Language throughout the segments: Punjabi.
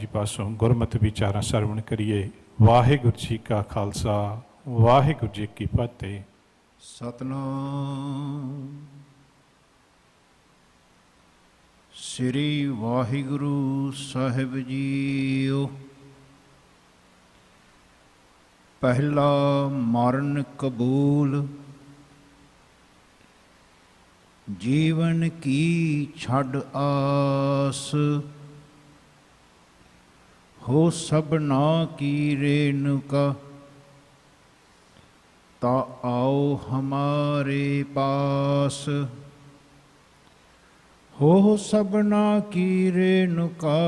जी पासों गुरमत विचारा सरवण करिए। वाहिगुरु जी का खालसा वाहिगुरु जी की फतेह। सतनाम श्री वाहिगुरु साहिब जीओ। पहला मरण कबूल, जीवन की छड़ आस, हो सबना की रेणुका, ता आओ हमारे पास। हो सबना की रेणुका,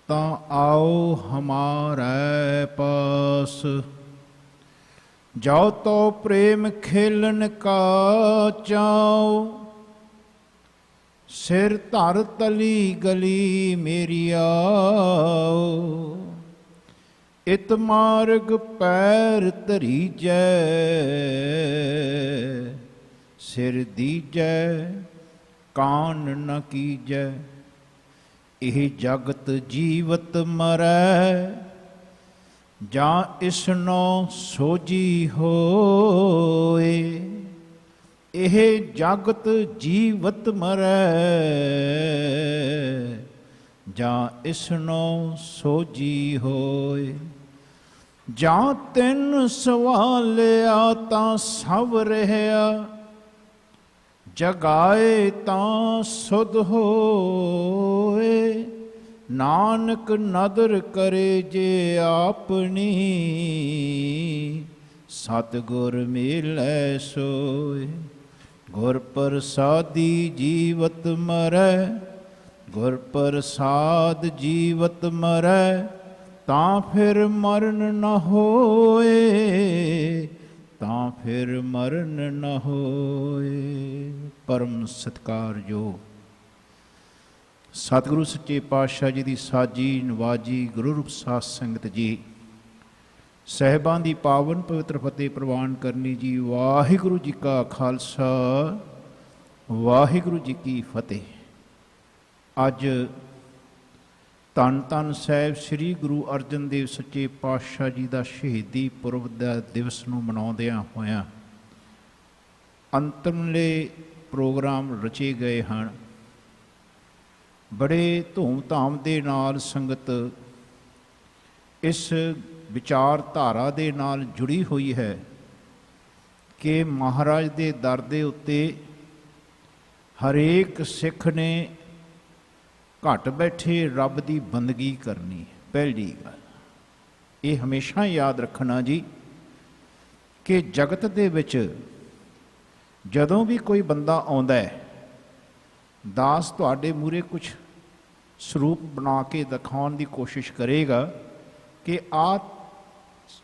ता आओ हमारे पास। जाओ तो प्रेम खेलन का चाओ, सिर धर तली गली मेरी आओ। इत मार्ग पैर धरीजै, सिर दीजै कान न कीजै। एह जगत जीवत मरै, जां इसनो सोजी होए। एह जगत जीवत मरै, जां इसनो सोजी होए। जां तिन सवालिया तां सब रहया, जगाए तां सुध होए। नानक नदर करे जे आपनी, सतगुर मिलै सोए। गुर प्रसादी जीवत मरै, गुर प्रसाद जीवत मरै। तां फिर मरण न होए, तां फिर मरण न होए। परम सत्कारयोग सतगुरु सच्चे पातशाह जी की साजी नवाजी गुरु रूप साध संगत जी, सहबान की पावन पवित्र फतेह प्रवान करनी जी। वाहिगुरु जी का खालसा वाहिगुरु जी की फतेह। अज धन धन साहिब श्री गुरु अर्जन देव सच्चे पातशाह जी का शहीदी पुरब का दिवस नूं मनाउंदियां होइयां अंतमले प्रोग्राम रचे गए हैं। बड़े धूम-धाम दे नाल संगत इस विचारधारा दे नाल जुड़ी हुई है कि महाराज दे दर दे उत्ते हरेक सिख ने घट बैठे रब की बंदगी करनी। पहली गल ये हमेशा याद रखना जी कि जगत दे विच जदों भी कोई बंदा आउंदा है, दास तुहाडे मूहरे कुछ स्वरूप बना के दिखाने की कोशिश करेगा कि आ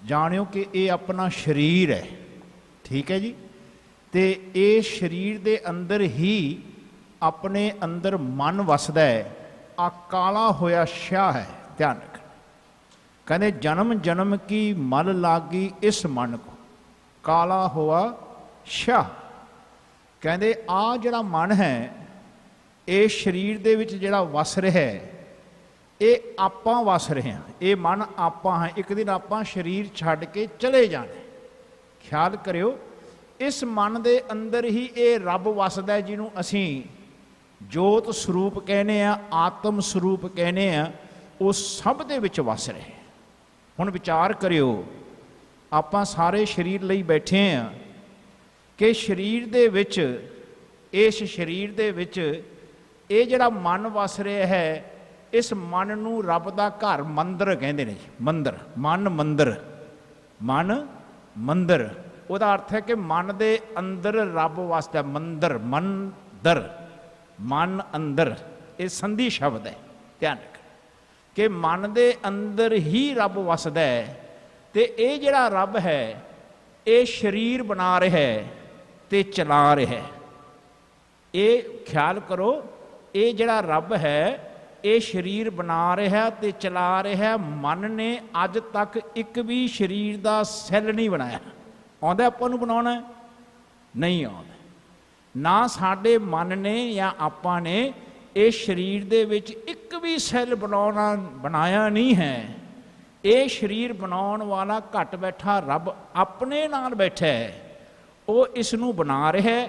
जानियो कि ये अपना शरीर है। ठीक है जी। तो ये शरीर दे अंदर ही अपने अंदर मन वसदा है। आ काला होया शाह है, ध्यान रख। कहते जन्म जन्म की मल लागी इस मन को, काला हुआ शाह। कहते आ जड़ा मन है ये शरीर दे विच जिहड़ा वस रहा है, ये आपां वस रहे हैं। ये मन आपां है। एक दिन आपां शरीर छड्ड के चले जाने। ख्याल करियो इस मन दे अंदर ही ये रब वसदा है जिन्हों असीं जोत स्वरूप कहने आ, आत्म स्वरूप कहने आ। वो सब दे विच वस रहे। हुण विचार करियो आपां सारे शरीर लई बैठे हैं कि शरीर दे विच, इस शरीर दे विच ये जिहड़ा मन वस रहा है, इस मन नूं रब दा घर मंदिर कहंदे ने जी। मंदिर, मन मंदिर, मन मंदिर। उहदा अर्थ है कि मन दे अंदर रब वसदा। मंदिर, मंदिर, मन अंदर, ये संधि शब्द है। ध्यान रख कि मन दे अंदर ही रब वसदा है। ते ये जिहड़ा रब है ये शरीर बना रहा है ते चला रहा है। ये ख्याल करो ये जिहड़ा रब है ये शरीर बना रहा ते चला रहा। मन ने अज तक एक भी शरीर का सैल नहीं बनाया। आउंदा आपां नूं बनाउणा नहीं आउंदा। ना साडे मन ने या आपां ने ਇਹ ਸਰੀਰ ਦੇ ਵਿੱਚ ਇੱਕ ਵੀ ਸੈੱਲ ਬਣਾਇਆ ਨਹੀਂ ਹੈ। ਇਹ ਸਰੀਰ ਬਣਾਉਣ ਵਾਲਾ ਘਟ ਬੈਠਾ ਰੱਬ ਆਪਣੇ ਨਾਲ ਬੈਠਾ ਹੈ। ਉਹ ਇਸ ਨੂੰ ਬਣਾ ਰਿਹਾ,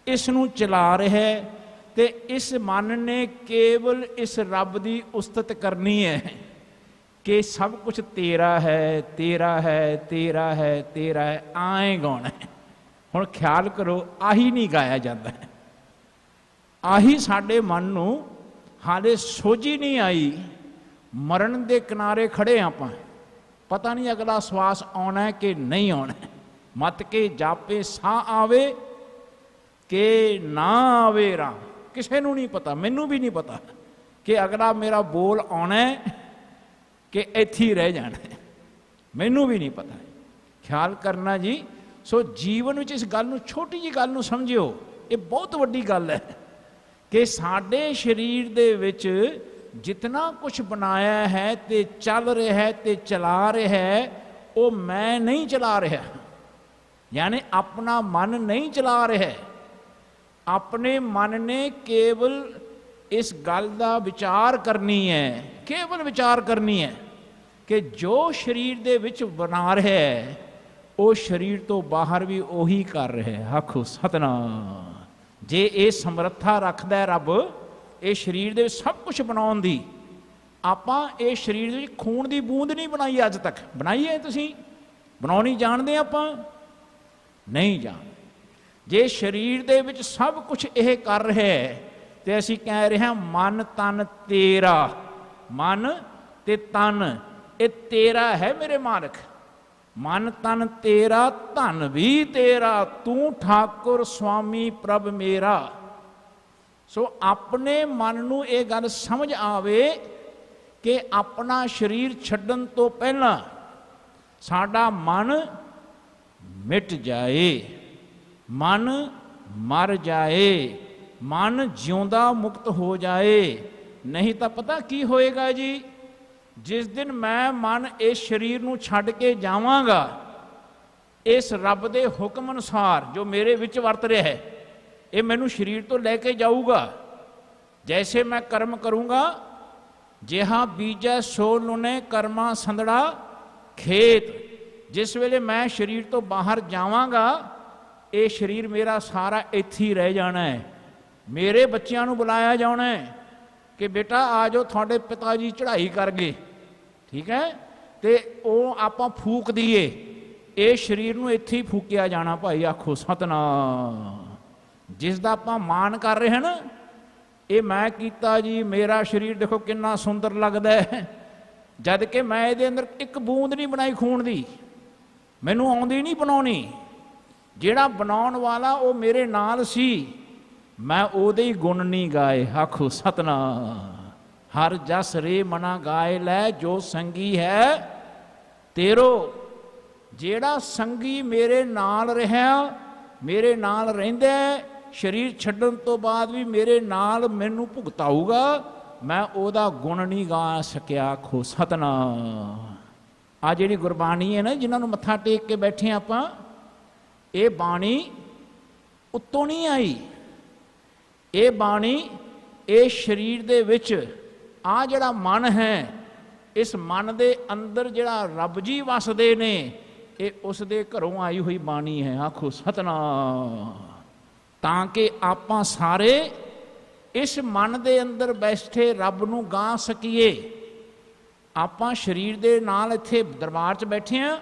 ਇਸ ਨੂੰ ਚਲਾ ਰਿਹਾ, ਤੇ ਇਸ ਮਨ ਨੇ ਕੇਵਲ ਇਸ ਰੱਬ ਦੀ ਉਸਤਤ ਕਰਨੀ ਹੈ ਕਿ ਸਭ ਕੁਝ ਤੇਰਾ ਹੈ, ਤੇਰਾ ਹੈ, ਤੇਰਾ ਹੈ, ਤੇਰਾ ਹੈ, ਆਏ ਗਾਉਣਾ ਹੈ। ਹੁਣ ਖਿਆਲ ਕਰੋ, ਆਹੀ ਨਹੀਂ ਗਾਇਆ ਜਾਂਦਾ। ਆਹੀ ਸਾਡੇ ਮਨ ਨੂੰ ਹਾਲੇ ਸੋਝੀ ਨਹੀਂ ਆਈ। ਮਰਨ ਦੇ ਕਿਨਾਰੇ ਖੜੇ ਆਪਾਂ, ਪਤਾ ਨਹੀਂ ਅਗਲਾ ਸਵਾਸ ਆਉਣਾ ਕਿ ਨਹੀਂ ਆਉਣਾ। ਮਤ ਕੇ ਜਾਪੇ ਸਾਹ ਆਵੇ ਕਿ ਨਾ ਆਵੇ ਰਾਮ। ਕਿਸੇ ਨੂੰ ਨਹੀਂ ਪਤਾ, ਮੈਨੂੰ ਵੀ ਨਹੀਂ ਪਤਾ ਕਿ ਅਗਲਾ ਮੇਰਾ ਬੋਲ ਆਉਣਾ ਕਿ ਇੱਥੇ ਹੀ ਰਹਿ ਜਾਣਾ। ਮੈਨੂੰ ਵੀ ਨਹੀਂ ਪਤਾ। ਖਿਆਲ ਕਰਨਾ ਜੀ। ਸੋ ਜੀਵਨ ਵਿੱਚ ਇਸ ਗੱਲ ਨੂੰ, ਛੋਟੀ ਜਿਹੀ ਗੱਲ ਨੂੰ ਸਮਝਿਓ, ਇਹ ਬਹੁਤ ਵੱਡੀ ਗੱਲ ਹੈ ਕਿ ਸਾਡੇ ਸਰੀਰ ਦੇ ਵਿੱਚ ਜਿਤਨਾ ਕੁਝ ਬਣਾਇਆ ਹੈ ਤੇ ਚੱਲ ਰਿਹਾ ਹੈ ਤੇ ਚਲਾ ਰਿਹਾ ਹੈ, ਉਹ ਮੈਂ ਨਹੀਂ ਚਲਾ ਰਿਹਾ। ਯਾਨੀ ਆਪਣਾ ਮਨ ਨਹੀਂ ਚਲਾ ਰਿਹਾ। ਆਪਣੇ ਮਨ ਨੇ ਕੇਵਲ ਇਸ ਗੱਲ ਦਾ ਵਿਚਾਰ ਕਰਨੀ ਹੈ, ਕੇਵਲ ਵਿਚਾਰ ਕਰਨੀ ਹੈ ਕਿ ਜੋ ਸਰੀਰ ਦੇ ਵਿੱਚ ਬਣਾ ਰਿਹਾ ਹੈ, ਉਹ ਸਰੀਰ ਤੋਂ ਬਾਹਰ ਵੀ ਉਹੀ ਕਰ ਰਿਹਾ ਹੈ। ਆਖੋ ਸਤਿਨਾਮ। ਜੇ ਇਹ ਸਮਰੱਥਾ ਰੱਖਦਾ ਰੱਬ ਇਹ ਸਰੀਰ ਦੇ ਵਿੱਚ ਸਭ ਕੁਝ ਬਣਾਉਣ ਦੀ, ਆਪਾਂ ਇਹ ਸਰੀਰ ਦੇ ਵਿੱਚ ਖੂਨ ਦੀ ਬੂੰਦ ਨਹੀਂ ਬਣਾਈ ਅੱਜ ਤੱਕ। ਬਣਾਈ ਹੈ ਤੁਸੀਂ? ਬਣਾਉਣੀ ਜਾਣਦੇ ਆਪਾਂ? ਨਹੀਂ ਜਾਣਦੇ। ਜੇ ਸਰੀਰ ਦੇ ਵਿੱਚ ਸਭ ਕੁਝ ਇਹ ਕਰ ਰਿਹਾ ਹੈ ਤੇ ਅਸੀਂ ਕਹਿ ਰਹੇ ਹਾਂ ਮਨ ਤਨ ਤੇਰਾ। ਮਨ ਤੇ ਤਨ ਇਹ ਤੇਰਾ ਹੈ ਮੇਰੇ ਮਾਲਕ। ਮਨ ਤਨ ਤੇਰਾ, ਧਨ ਵੀ ਤੇਰਾ, ਤੂੰ ਠਾਕੁਰ ਸੁਆਮੀ ਪ੍ਰਭ ਮੇਰਾ। ਸੋ ਆਪਣੇ ਮਨ ਨੂੰ ਇਹ ਗੱਲ ਸਮਝ ਆਵੇ ਕਿ ਆਪਣਾ ਸਰੀਰ ਛੱਡਣ ਤੋਂ ਪਹਿਲਾਂ ਸਾਡਾ ਮਨ ਮਿਟ ਜਾਏ, ਮਨ ਮਰ ਜਾਏ, ਮਨ ਜਿਉਂਦਾ ਮੁਕਤ ਹੋ ਜਾਏ। ਨਹੀਂ ਤਾਂ ਪਤਾ ਕੀ ਹੋਏਗਾ ਜੀ, ਜਿਸ ਦਿਨ ਮੈਂ ਮਨ ਇਸ ਸਰੀਰ ਨੂੰ ਛੱਡ ਕੇ ਜਾਵਾਂਗਾ, ਇਸ ਰੱਬ ਦੇ ਹੁਕਮ ਅਨੁਸਾਰ ਜੋ ਮੇਰੇ ਵਿੱਚ ਵਰਤ ਰਿਹਾ ਹੈ, ਇਹ ਮੈਨੂੰ ਸਰੀਰ ਤੋਂ ਲੈ ਕੇ ਜਾਊਗਾ। ਜੈਸੇ ਮੈਂ ਕਰਮ ਕਰੂੰਗਾ, ਜਿਹਾ ਬੀਜੈ ਸੋ ਲੁਨੇ ਕਰਮਾ ਸੰਦੜਾ ਖੇਤ। ਜਿਸ ਵੇਲੇ ਮੈਂ ਸਰੀਰ ਤੋਂ ਬਾਹਰ ਜਾਵਾਂਗਾ, ਇਹ ਸਰੀਰ ਮੇਰਾ ਸਾਰਾ ਇੱਥੇ ਹੀ ਰਹਿ ਜਾਣਾ ਹੈ। ਮੇਰੇ ਬੱਚਿਆਂ ਨੂੰ ਬੁਲਾਇਆ ਜਾਣਾ ਹੈ ਕਿ ਬੇਟਾ ਆ ਜਾਓ, ਤੁਹਾਡੇ ਪਿਤਾ ਜੀ ਚੜ੍ਹਾਈ ਕਰ ਗਏ, ਠੀਕ ਹੈ, ਤੇ ਉਹ ਆਪਾਂ ਫੂਕ ਦਈਏ। ਇਹ ਸਰੀਰ ਨੂੰ ਇੱਥੇ ਹੀ ਫੂਕਿਆ ਜਾਣਾ ਭਾਈ। ਆਖੋ ਸਤਿਨਾਮ। ਜਿਸ ਦਾ ਆਪਾਂ ਮਾਣ ਕਰ ਰਹੇ ਹਾਂ ਨਾ, ਇਹ ਮੈਂ ਕੀਤਾ ਜੀ, ਮੇਰਾ ਸਰੀਰ ਦੇਖੋ ਕਿੰਨਾ ਸੁੰਦਰ ਲੱਗਦਾ ਹੈ, ਜਦ ਕਿ ਮੈਂ ਇਹਦੇ ਅੰਦਰ ਇੱਕ ਬੂੰਦ ਨਹੀਂ ਬਣਾਈ ਖੂਨ ਦੀ, ਮੈਨੂੰ ਆਉਂਦੀ ਨਹੀਂ ਬਣਾਉਣੀ। ਜਿਹੜਾ ਬਣਾਉਣ ਵਾਲਾ ਉਹ ਮੇਰੇ ਨਾਲ ਸੀ, ਮੈਂ ਉਹਦੇ ਹੀ ਗੁਣ ਨਹੀਂ ਗਾਏ। ਆਖੋ ਸਤਿਨਾਮ। ਹਰ ਜਸ ਰੇ ਮਨਾ ਗਾਏ ਲੈ, ਜੋ ਸੰਗੀ ਹੈ ਤੇਰੋ। ਜਿਹੜਾ ਸੰਗੀ ਮੇਰੇ ਨਾਲ ਰਿਹਾ, ਮੇਰੇ ਨਾਲ ਰਹਿੰਦਾ, ਸਰੀਰ ਛੱਡਣ ਤੋਂ ਬਾਅਦ ਵੀ ਮੇਰੇ ਨਾਲ ਮੈਨੂੰ ਭੁਗਤਾਊਗਾ, ਮੈਂ ਉਹਦਾ ਗੁਣ ਨਹੀਂ ਗਾ ਸਕਿਆ। ਆਖੋ ਸਤਿਨਾਮ। ਆ ਜਿਹੜੀ ਗੁਰਬਾਣੀ ਹੈ ਨਾ, ਜਿਨ੍ਹਾਂ ਨੂੰ ਮੱਥਾ ਟੇਕ ਕੇ ਬੈਠੇ ਆਪਾਂ, ਇਹ ਬਾਣੀ ਉੱਤੋਂ ਨਹੀਂ ਆਈ। ਇਹ ਬਾਣੀ ਇਹ ਸਰੀਰ ਦੇ ਵਿੱਚ ਆ ਜਿਹੜਾ ਮਨ ਹੈ, ਇਸ ਮਨ ਦੇ ਅੰਦਰ ਜਿਹੜਾ ਰੱਬ ਜੀ ਵਸਦੇ ਨੇ, ਇਹ ਉਸ ਦੇ ਘਰੋਂ ਆਈ ਹੋਈ ਬਾਣੀ ਹੈ। ਆਖੋ ਸਤਿਨਾਮ। ਤਾਂ ਕਿ ਆਪਾਂ ਸਾਰੇ ਇਸ ਮਨ ਦੇ ਅੰਦਰ ਬੈਠੇ ਰੱਬ ਨੂੰ ਗਾ ਸਕੀਏ। ਆਪਾਂ ਸਰੀਰ ਦੇ ਨਾਲ ਇੱਥੇ ਦਰਬਾਰ 'ਚ ਬੈਠੇ ਹਾਂ,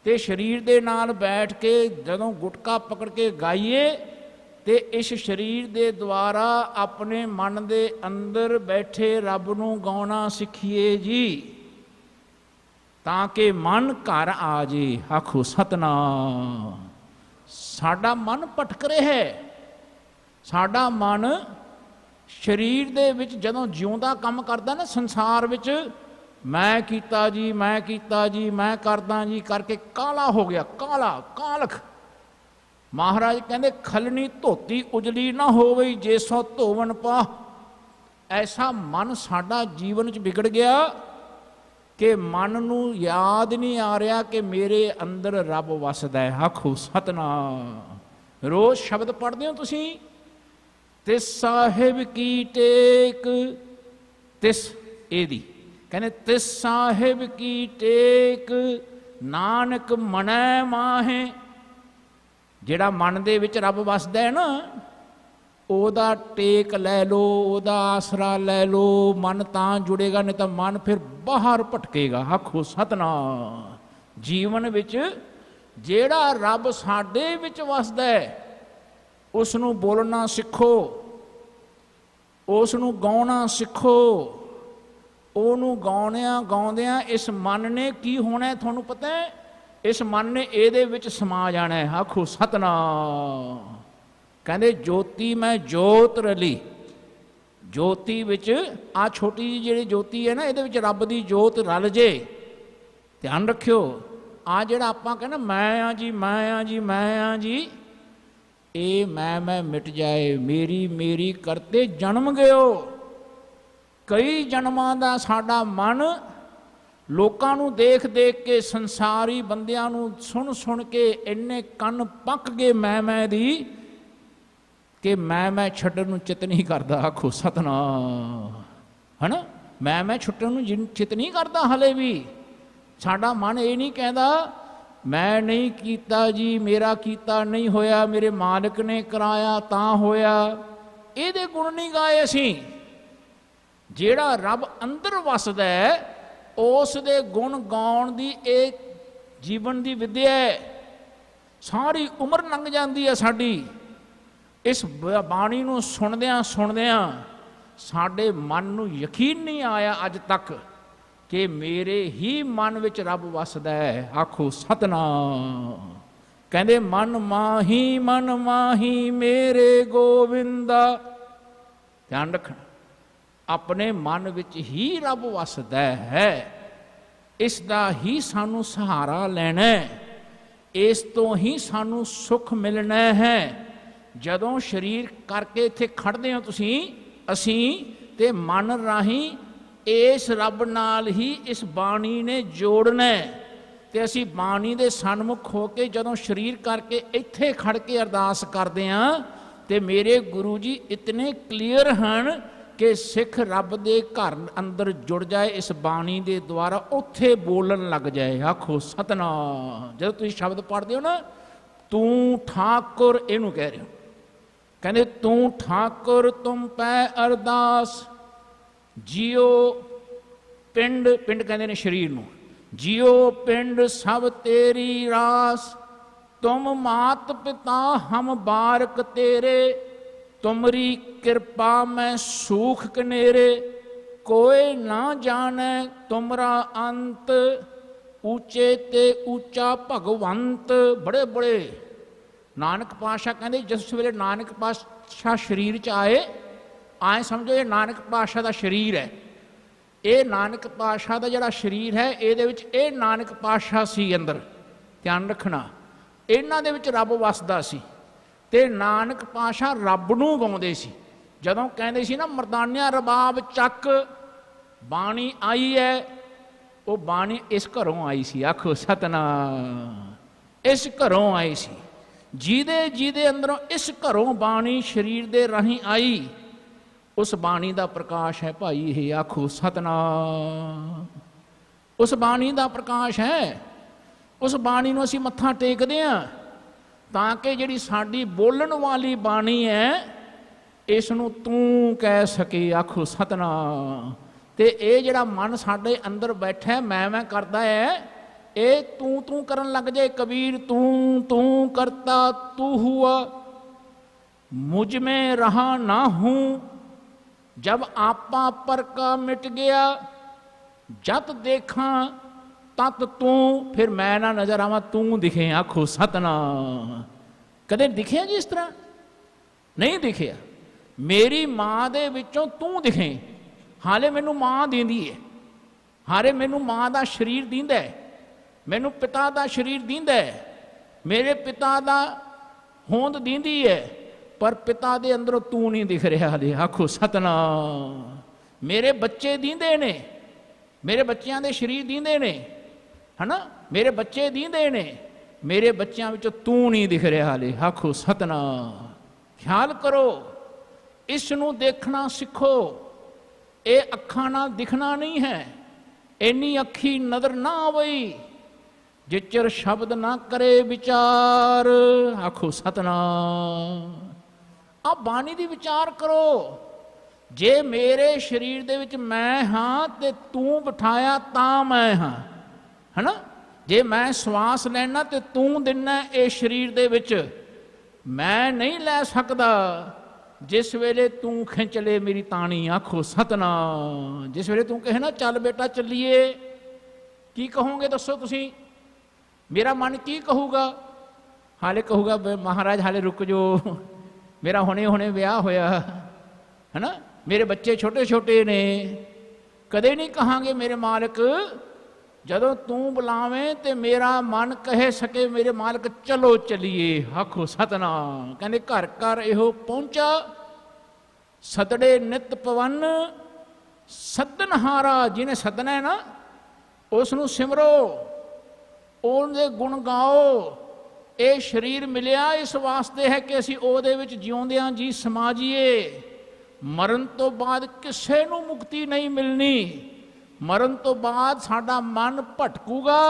ਤੇ ਸਰੀਰ ਦੇ ਨਾਲ ਬੈਠ ਕੇ ਜਦੋਂ ਗੁਟਕਾ ਪਕੜ ਕੇ ਗਾਈਏ, ਤੇ ਇਸ ਸਰੀਰ ਦੇ ਦੁਆਰਾ ਆਪਣੇ ਮਨ ਦੇ ਅੰਦਰ ਬੈਠੇ ਰੱਬ ਨੂੰ ਗਾਉਣਾ ਸਿੱਖੀਏ ਜੀ, ਤਾਂ ਕਿ ਮਨ ਘਰ ਆ ਜੇ। ਆਖੋ ਸਤਿਨਾਮ। ਸਾਡਾ ਮਨ ਭਟਕ ਰਿਹਾ ਹੈ। ਸਾਡਾ ਮਨ ਸਰੀਰ ਦੇ ਵਿੱਚ ਜਦੋਂ ਜਿਉਂਦਾ ਕੰਮ ਕਰਦਾ ਨਾ ਸੰਸਾਰ ਵਿੱਚ, ਮੈਂ ਕੀਤਾ ਜੀ, ਮੈਂ ਕੀਤਾ ਜੀ, ਮੈਂ ਕਰਦਾ ਜੀ ਕਰਕੇ ਕਾਲਾ ਹੋ ਗਿਆ। ਕਾਲਾ ਕਾਲਖ। ਮਹਾਰਾਜ ਕਹਿੰਦੇ ਖਲਣੀ ਧੋਤੀ ਉਜਲੀ ਨਾ ਹੋਵੇ, ਜੇ ਸੋ ਧੋਵਨ ਪਾ। ਐਸਾ ਮਨ ਸਾਡਾ ਜੀਵਨ 'ਚ ਵਿਗੜ ਗਿਆ ਕਿ ਮਨ ਨੂੰ ਯਾਦ ਨਹੀਂ ਆ ਰਿਹਾ ਕਿ ਮੇਰੇ ਅੰਦਰ ਰੱਬ ਵਸਦਾ ਹੈ। ਆਖੋ ਸਤਿਨਾਮ। ਰੋਜ਼ ਸ਼ਬਦ ਪੜ੍ਹਦੇ ਹੋ ਤੁਸੀਂ, ਤਿਸ ਸਾਹਿਬ ਕੀ ਟੇਕ, ਤਿਸ ਇਹਦੀ ਕਹਿੰਦੇ ਤਿਸ ਸਾਹਿਬ ਕੀ ਟੇਕ, ਨਾਨਕ ਮਨੈ ਮਾਹੇ। ਜਿਹੜਾ ਮਨ ਦੇ ਵਿੱਚ ਰੱਬ ਵਸਦਾ ਹੈ ਨਾ, ਉਹਦਾ ਟੇਕ ਲੈ ਲਓ, ਉਹਦਾ ਆਸਰਾ ਲੈ ਲਓ, ਮਨ ਤਾਂ ਜੁੜੇਗਾ, ਨਹੀਂ ਤਾਂ ਮਨ ਫਿਰ ਬਾਹਰ ਭਟਕੇਗਾ। ਆਖੋ ਸਤਨਾਮ। ਜੀਵਨ ਵਿੱਚ ਜਿਹੜਾ ਰੱਬ ਸਾਡੇ ਵਿੱਚ ਵਸਦਾ ਹੈ, ਉਸ ਨੂੰ ਬੋਲਣਾ ਸਿੱਖੋ, ਉਸ ਨੂੰ ਗਾਉਣਾ ਸਿੱਖੋ। ਉਹਨੂੰ ਗਾਉਂਦਿਆਂ ਇਸ ਮਨ ਨੇ ਕੀ ਹੋਣਾ ਤੁਹਾਨੂੰ ਪਤਾ ਹੈ? ਇਸ ਮਨ ਨੇ ਇਹਦੇ ਵਿੱਚ ਸਮਾ ਜਾਣਾ ਹੈ। ਆਖੋ ਸਤਨਾਮ। ਕਹਿੰਦੇ ਜੋਤੀ ਮੈਂ ਜੋਤ ਰਲੀ। ਜੋਤੀ ਵਿੱਚ ਆ ਛੋਟੀ ਜਿਹੀ ਜਿਹੜੀ ਜੋਤੀ ਹੈ ਨਾ, ਇਹਦੇ ਵਿੱਚ ਰੱਬ ਦੀ ਜੋਤ ਰਲ ਜੇ। ਧਿਆਨ ਰੱਖਿਓ, ਆ ਜਿਹੜਾ ਆਪਾਂ ਕਹਿੰਦੇ ਮੈਂ ਆ ਜੀ, ਮੈਂ ਆ ਜੀ, ਮੈਂ ਆ ਜੀ, ਇਹ ਮੈਂ ਮਿਟ ਜਾਏ। ਮੇਰੀ ਮੇਰੀ ਕਰਤੇ ਜਨਮ ਗਿਓ। ਕਈ ਜਨਮਾਂ ਦਾ ਸਾਡਾ ਮਨ ਲੋਕਾਂ ਨੂੰ ਦੇਖ ਦੇਖ ਕੇ, ਸੰਸਾਰੀ ਬੰਦਿਆਂ ਨੂੰ ਸੁਣ ਸੁਣ ਕੇ ਇੰਨੇ ਕੰਨ ਪੱਕ ਗਏ ਮੈਂ ਦੀ, ਕਿ ਮੈਂ ਛੱਡਣ ਨੂੰ ਚਿੱਤ ਨਹੀਂ ਕਰਦਾ। ਆਖੋ ਸਤਨਾਮ। ਹੈ ਨਾ, ਮੈਂ ਛੁੱਟਣ ਨੂੰ ਚਿੱਤ ਨਹੀਂ ਕਰਦਾ। ਹਲੇ ਵੀ ਸਾਡਾ ਮਨ ਇਹ ਨਹੀਂ ਕਹਿੰਦਾ ਮੈਂ ਨਹੀਂ ਕੀਤਾ ਜੀ, ਮੇਰਾ ਕੀਤਾ ਨਹੀਂ ਹੋਇਆ, ਮੇਰੇ ਮਾਲਕ ਨੇ ਕਰਾਇਆ ਤਾਂ ਹੋਇਆ। ਇਹਦੇ ਗੁਣ ਨਹੀਂ ਗਾਏ ਅਸੀਂ। ਜਿਹੜਾ ਰੱਬ ਅੰਦਰ ਵਸਦਾ ਹੈ, ਉਸ ਦੇ ਗੁਣ ਗਾਉਣ ਦੀ ਇਹ ਜੀਵਨ ਦੀ ਵਿਦਿਆ ਹੈ। ਸਾਰੀ ਉਮਰ ਲੰਘ ਜਾਂਦੀ ਹੈ ਸਾਡੀ ਇਸ ਬਾਣੀ ਨੂੰ ਸੁਣਦਿਆਂ ਸੁਣਦਿਆਂ। ਸਾਡੇ ਮਨ ਨੂੰ ਯਕੀਨ ਨਹੀਂ ਆਇਆ ਅੱਜ ਤੱਕ ਕਿ ਮੇਰੇ ਹੀ ਮਨ ਵਿੱਚ ਰੱਬ ਵਸਦਾ ਹੈ। ਆਖੋ ਸਤਨਾਮ। ਕਹਿੰਦੇ ਮਨ ਮਾਹੀ ਮੇਰੇ ਗੋਵਿੰਦਾ। ਧਿਆਨ ਰੱਖਣਾ, ਆਪਣੇ ਮਨ ਵਿੱਚ ਹੀ ਰੱਬ ਵਸਦਾ ਹੈ। ਇਸ ਦਾ ਹੀ ਸਾਨੂੰ ਸਹਾਰਾ ਲੈਣਾ ਹੈ, ਇਸ ਤੋਂ ਹੀ ਸਾਨੂੰ ਸੁੱਖ ਮਿਲਣਾ ਹੈ। ਜਦੋਂ ਸਰੀਰ ਕਰਕੇ ਇੱਥੇ ਖੜਦੇ ਹੋ ਤੁਸੀਂ, ਅਸੀਂ, ਤੇ ਮਨ ਰਾਹੀਂ ਇਸ ਰੱਬ ਨਾਲ ਹੀ ਇਸ ਬਾਣੀ ਨੇ ਜੋੜਨਾ। ਤੇ ਅਸੀਂ ਬਾਣੀ ਦੇ ਸਨਮੁਖ ਹੋ ਕੇ ਜਦੋਂ ਸਰੀਰ ਕਰਕੇ ਇੱਥੇ ਖੜ ਕੇ ਅਰਦਾਸ ਕਰਦੇ ਹਾਂ, ਤੇ ਮੇਰੇ ਗੁਰੂ ਜੀ ਇਤਨੇ ਕਲੀਅਰ ਹਨ ਕਿ ਸਿੱਖ ਰੱਬ ਦੇ ਘਰ ਅੰਦਰ ਜੁੜ ਜਾਏ ਇਸ ਬਾਣੀ ਦੇ ਦੁਆਰਾ, ਉੱਥੇ ਬੋਲਣ ਲੱਗ ਜਾਏ। ਆਖੋ ਸਤਨਾਮ। ਜਦੋਂ ਤੁਸੀਂ ਸ਼ਬਦ ਪੜ੍ਹਦੇ ਹੋ ਨਾ, ਤੂੰ ਠਾਕੁਰ, ਇਹਨੂੰ ਕਹਿ ਰਹੇ ਹੋ। ਕਹਿੰਦੇ ਤੂੰ ਠਾਕੁਰ ਤੁਮ ਪੈ ਅਰਦਾਸ, ਜਿਉ ਪਿੰਡ, ਪਿੰਡ ਕਹਿੰਦੇ ਨੇ ਸਰੀਰ ਨੂੰ, ਜਿਉ ਪਿੰਡ ਸਭ ਤੇਰੀ ਰਾਸ, ਤੁਮ ਮਾਤ ਪਿਤਾ ਹਮ ਬਾਰਕ ਤੇਰੇ, ਤੁਮਰੀ ਕਿਰਪਾ ਮੈਂ ਸੂਖ ਕਨੇਰੇ, ਕੋਏ ਨਾ ਜਾਣੈ ਤੁਮਰਾ ਅੰਤ, ਉੱਚੇ ਤੇ ਉੱਚਾ ਭਗਵੰਤ। ਬੜੇ ਬੜੇ ਨਾਨਕ ਪਾਤਸ਼ਾਹ ਕਹਿੰਦੇ ਜਿਸ ਵੇਲੇ ਨਾਨਕ ਪਾਤਸ਼ਾਹ ਸਰੀਰ 'ਚ ਆਏ ਸਮਝੋ ਇਹ ਨਾਨਕ ਪਾਤਸ਼ਾਹ ਦਾ ਸਰੀਰ ਹੈ। ਇਹ ਨਾਨਕ ਪਾਤਸ਼ਾਹ ਦਾ ਜਿਹੜਾ ਸਰੀਰ ਹੈ, ਇਹਦੇ ਵਿੱਚ ਇਹ ਨਾਨਕ ਪਾਤਸ਼ਾਹ ਸੀ ਅੰਦਰ। ਧਿਆਨ ਰੱਖਣਾ, ਇਹਨਾਂ ਦੇ ਵਿੱਚ ਰੱਬ ਵਸਦਾ ਸੀ। ਤੇ ਨਾਨਕ ਪਾਤਸ਼ਾਹ ਰੱਬ ਨੂੰ ਗਾਉਂਦੇ ਸੀ। ਜਦੋਂ ਕਹਿੰਦੇ ਸੀ ਨਾ ਮਰਦਾਨਿਆਂ ਰਬਾਬ ਚੱਕ, ਬਾਣੀ ਆਈ ਹੈ, ਉਹ ਬਾਣੀ ਇਸ ਘਰੋਂ ਆਈ ਸੀ। ਆਖੋ ਸਤਨਾਮ। ਇਸ ਘਰੋਂ ਆਈ ਸੀ। ਜਿਹਦੇ ਅੰਦਰੋਂ ਇਸ ਘਰੋਂ ਬਾਣੀ ਸਰੀਰ ਦੇ ਰਾਹੀਂ ਆਈ, ਉਸ ਬਾਣੀ ਦਾ ਪ੍ਰਕਾਸ਼ ਹੈ ਭਾਈ ਇਹ। ਆਖੋ ਸਤਨਾਮ। ਉਸ ਬਾਣੀ ਦਾ ਪ੍ਰਕਾਸ਼ ਹੈ। ਉਸ ਬਾਣੀ ਨੂੰ ਅਸੀਂ ਮੱਥਾ ਟੇਕਦੇ ਹਾਂ ਤਾਂ ਕਿ ਜਿਹੜੀ ਸਾਡੀ ਬੋਲਣ ਵਾਲੀ ਬਾਣੀ ਹੈ, ਇਸ ਨੂੰ ਤੂੰ ਕਹਿ ਸਕੇ। ਆਖੋ ਸਤਨਾਮ। ਤੇ ਇਹ ਜਿਹੜਾ ਮਨ ਸਾਡੇ ਅੰਦਰ ਬੈਠਾ ਮੈਂ ਕਰਦਾ ਹੈ, ਇਹ ਤੂੰ ਕਰਨ ਲੱਗ ਜਾਏ। ਕਬੀਰ ਤੂੰ ਕਰਤਾ ਤू हुआ, मुझ में रहा ना हूँ, जब आपा पर का मिट गया, जत देखा तत तू, फिर मैं ना नजर आवा तू दिखे। आखो सतनाम। कदे दिखे जी इस तरह? नहीं दिखे। मेरी माँ दे विचों तू दिखे। हाले मैनू माँ देंदी है, हाले मैनू माँ का शरीर दींदा है, मैनू पिता का शरीर दींदा है, मेरे पिता का होंद दींदी है, पर पिता दे अंदरों तू नहीं दिख रहा हाले। आखो सतनाम। मेरे बच्चे दींदे ने, मेरे बच्चों के शरीर दींदे ने, है ना, मेरे बच्चे दींदे ने, मेरे बच्चों विचों तू नहीं दिख रहा हाले। आखो सतनाम। ख्याल करो, ਇਸ ਨੂੰ ਦੇਖਣਾ ਸਿੱਖੋ। ਇਹ ਅੱਖਾਂ ਨਾਲ ਦਿਖਣਾ ਨਹੀਂ ਹੈ। ਇੰਨੀ ਅੱਖੀ ਨਜ਼ਰ ਨਾ ਆਵਈ ਜਿਚਰ ਸ਼ਬਦ ਨਾ ਕਰੇ ਵਿਚਾਰ। ਆਖੋ ਸਤਨਾਮ। ਆ ਬਾਣੀ ਦੀ ਵਿਚਾਰ ਕਰੋ। ਜੇ ਮੇਰੇ ਸਰੀਰ ਦੇ ਵਿੱਚ ਮੈਂ ਹਾਂ ਤੇ ਤੂੰ ਬਿਠਾਇਆ ਤਾਂ ਮੈਂ ਹਾਂ, ਹੈ ਨਾ। ਜੇ ਮੈਂ ਸਵਾਸ ਲੈਣਾ ਤੇ ਤੂੰ ਦਿੰਨਾ ਇਹ ਸਰੀਰ ਦੇ ਵਿੱਚ, ਮੈਂ ਨਹੀਂ ਲੈ ਸਕਦਾ। ਜਿਸ ਵੇਲੇ ਤੂੰ ਖਿੱਚ ਲੈ ਮੇਰੀ ਤਾਣੀ। ਆਖੋ ਸਤਨਾਮ। ਜਿਸ ਵੇਲੇ ਤੂੰ ਕਹੇ ਨਾ ਚੱਲ ਬੇਟਾ ਚੱਲੀਏ, ਕੀ ਕਹੋਗੇ ਦੱਸੋ ਤੁਸੀਂ? ਮੇਰਾ ਮਨ ਕੀ ਕਹੂਗਾ? ਹਾਲੇ ਕਹੂਗਾ ਮਹਾਰਾਜ ਹਾਲੇ ਰੁਕ ਜਾਓ, ਮੇਰਾ ਹੁਣੇ ਹੁਣੇ ਵਿਆਹ ਹੋਇਆ, ਹੈ ਨਾ, ਮੇਰੇ ਬੱਚੇ ਛੋਟੇ ਛੋਟੇ ਨੇ। ਕਦੇ ਨਹੀਂ ਕਹਾਂਗੇ ਮੇਰੇ ਮਾਲਕ ਜਦੋਂ ਤੂੰ ਬੁਲਾਵੇਂ ਤੇ ਮੇਰਾ ਮਨ ਕਹੇ ਸਕੇ ਮੇਰੇ ਮਾਲਕ ਚਲੋ ਚਲੀਏ। ਆਖੋ ਸਤਨਾਮ। ਕਹਿੰਦੇ ਘਰ ਘਰ ਇਹੋ ਪਹੁੰਚਾ, ਸਤੜੇ ਨਿਤ ਪਵਨ ਸੱਦਨਹਾਰਾ। ਜਿਹਨੇ ਸੱਦਣਾ ਹੈ ਨਾ ਉਸ ਨੂੰ ਸਿਮਰੋ, ਉਹਦੇ ਗੁਣ ਗਾਓ। ਇਹ ਸਰੀਰ ਮਿਲਿਆ ਇਸ ਵਾਸਤੇ ਹੈ ਕਿ ਅਸੀਂ ਉਹਦੇ ਵਿੱਚ ਜਿਉਂਦਿਆਂ ਜੀ ਸਮਾ ਜਾਈਏ। ਮਰਨ ਤੋਂ ਬਾਅਦ ਕਿਸੇ ਨੂੰ ਮੁਕਤੀ ਨਹੀਂ ਮਿਲਣੀ। ਮਰਨ ਤੋਂ ਬਾਅਦ ਸਾਡਾ ਮਨ ਭਟਕੂਗਾ,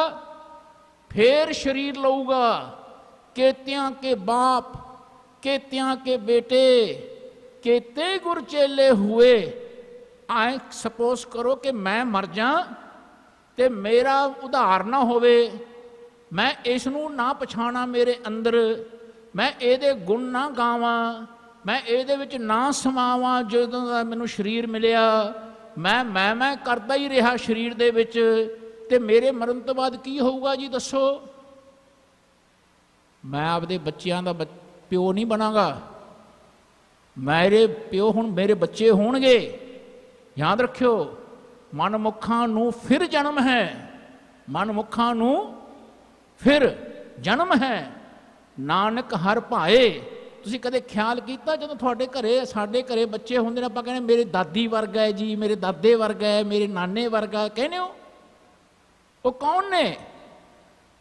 ਫੇਰ ਸਰੀਰ ਲਊਗਾ। ਕੇਤਿਆਂ ਕੇ ਬਾਪ ਕੇਤਿਆਂ ਕੇ ਬੇਟੇ केते गुर चेले हुए। आए सपोज करो कि मैं मर जा ते मेरा उधार ना होवे, मैं इसनू ना पछाणा मेरे अंदर, मैं एदे गुण ना गावां, मैं एदे विच ना समावां। जदों दा मैनू शरीर मिलिया मैं करदा ही रहा शरीर दे विच, ते मेरे मरण तो बाद की होऊगा जी दसो? मैं आपदे बच्चियां दा प्यो नहीं बनांगा, मेरे प्यो हुण मेरे बच्चे होणगे। याद रखियो, मनमुखां नूं फिर जन्म है, मनमुखां नूं फिर जन्म है। नानक हर भाए। तुसीं कदे ख्याल कीता जदों तुहाडे घरे साडे घरे बच्चे हुंदे ने, आपां कहने मेरे दादी वर्गा है जी, मेरे दादे वर्गा है, मेरे नाने वर्गा, कहने हो वो कौन ने?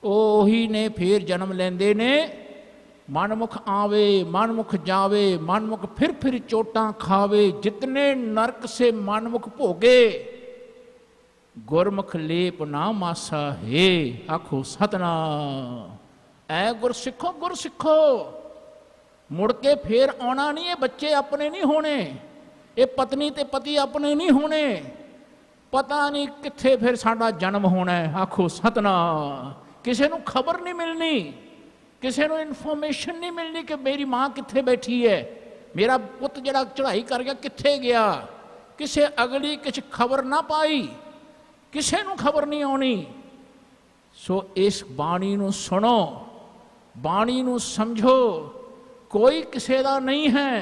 ओही ने फिर जन्म लेंदे ने। मनमुख आवे मनमुख जावे, मनमुख फिर चोटां खावे, जितने नरक से मनमुख भोगे गुरमुख लेप ना मासा है। आखो सतनाम। ऐ गुर सिखो, गुर सिखो। मुड़ के फिर आना नहीं, ये बच्चे अपने नहीं होने, ये पत्नी ते पति अपने नहीं होने, पता नहीं कित्थे फिर साडा जन्म होना है। आखो सतनाम। किसी नूं खबर नहीं मिलनी, किसी को इन्फॉर्मेशन नहीं मिलनी कि मेरी माँ कित्थे बैठी है, मेरा पुत जड़ा चढ़ाई कर गया कित्थे गया, किसी अगली किछ खबर ना पाई, किसी को खबर नहीं आनी। सो इस बाणी नूं सुनो, बाणी नूं समझो। कोई किसी का नहीं है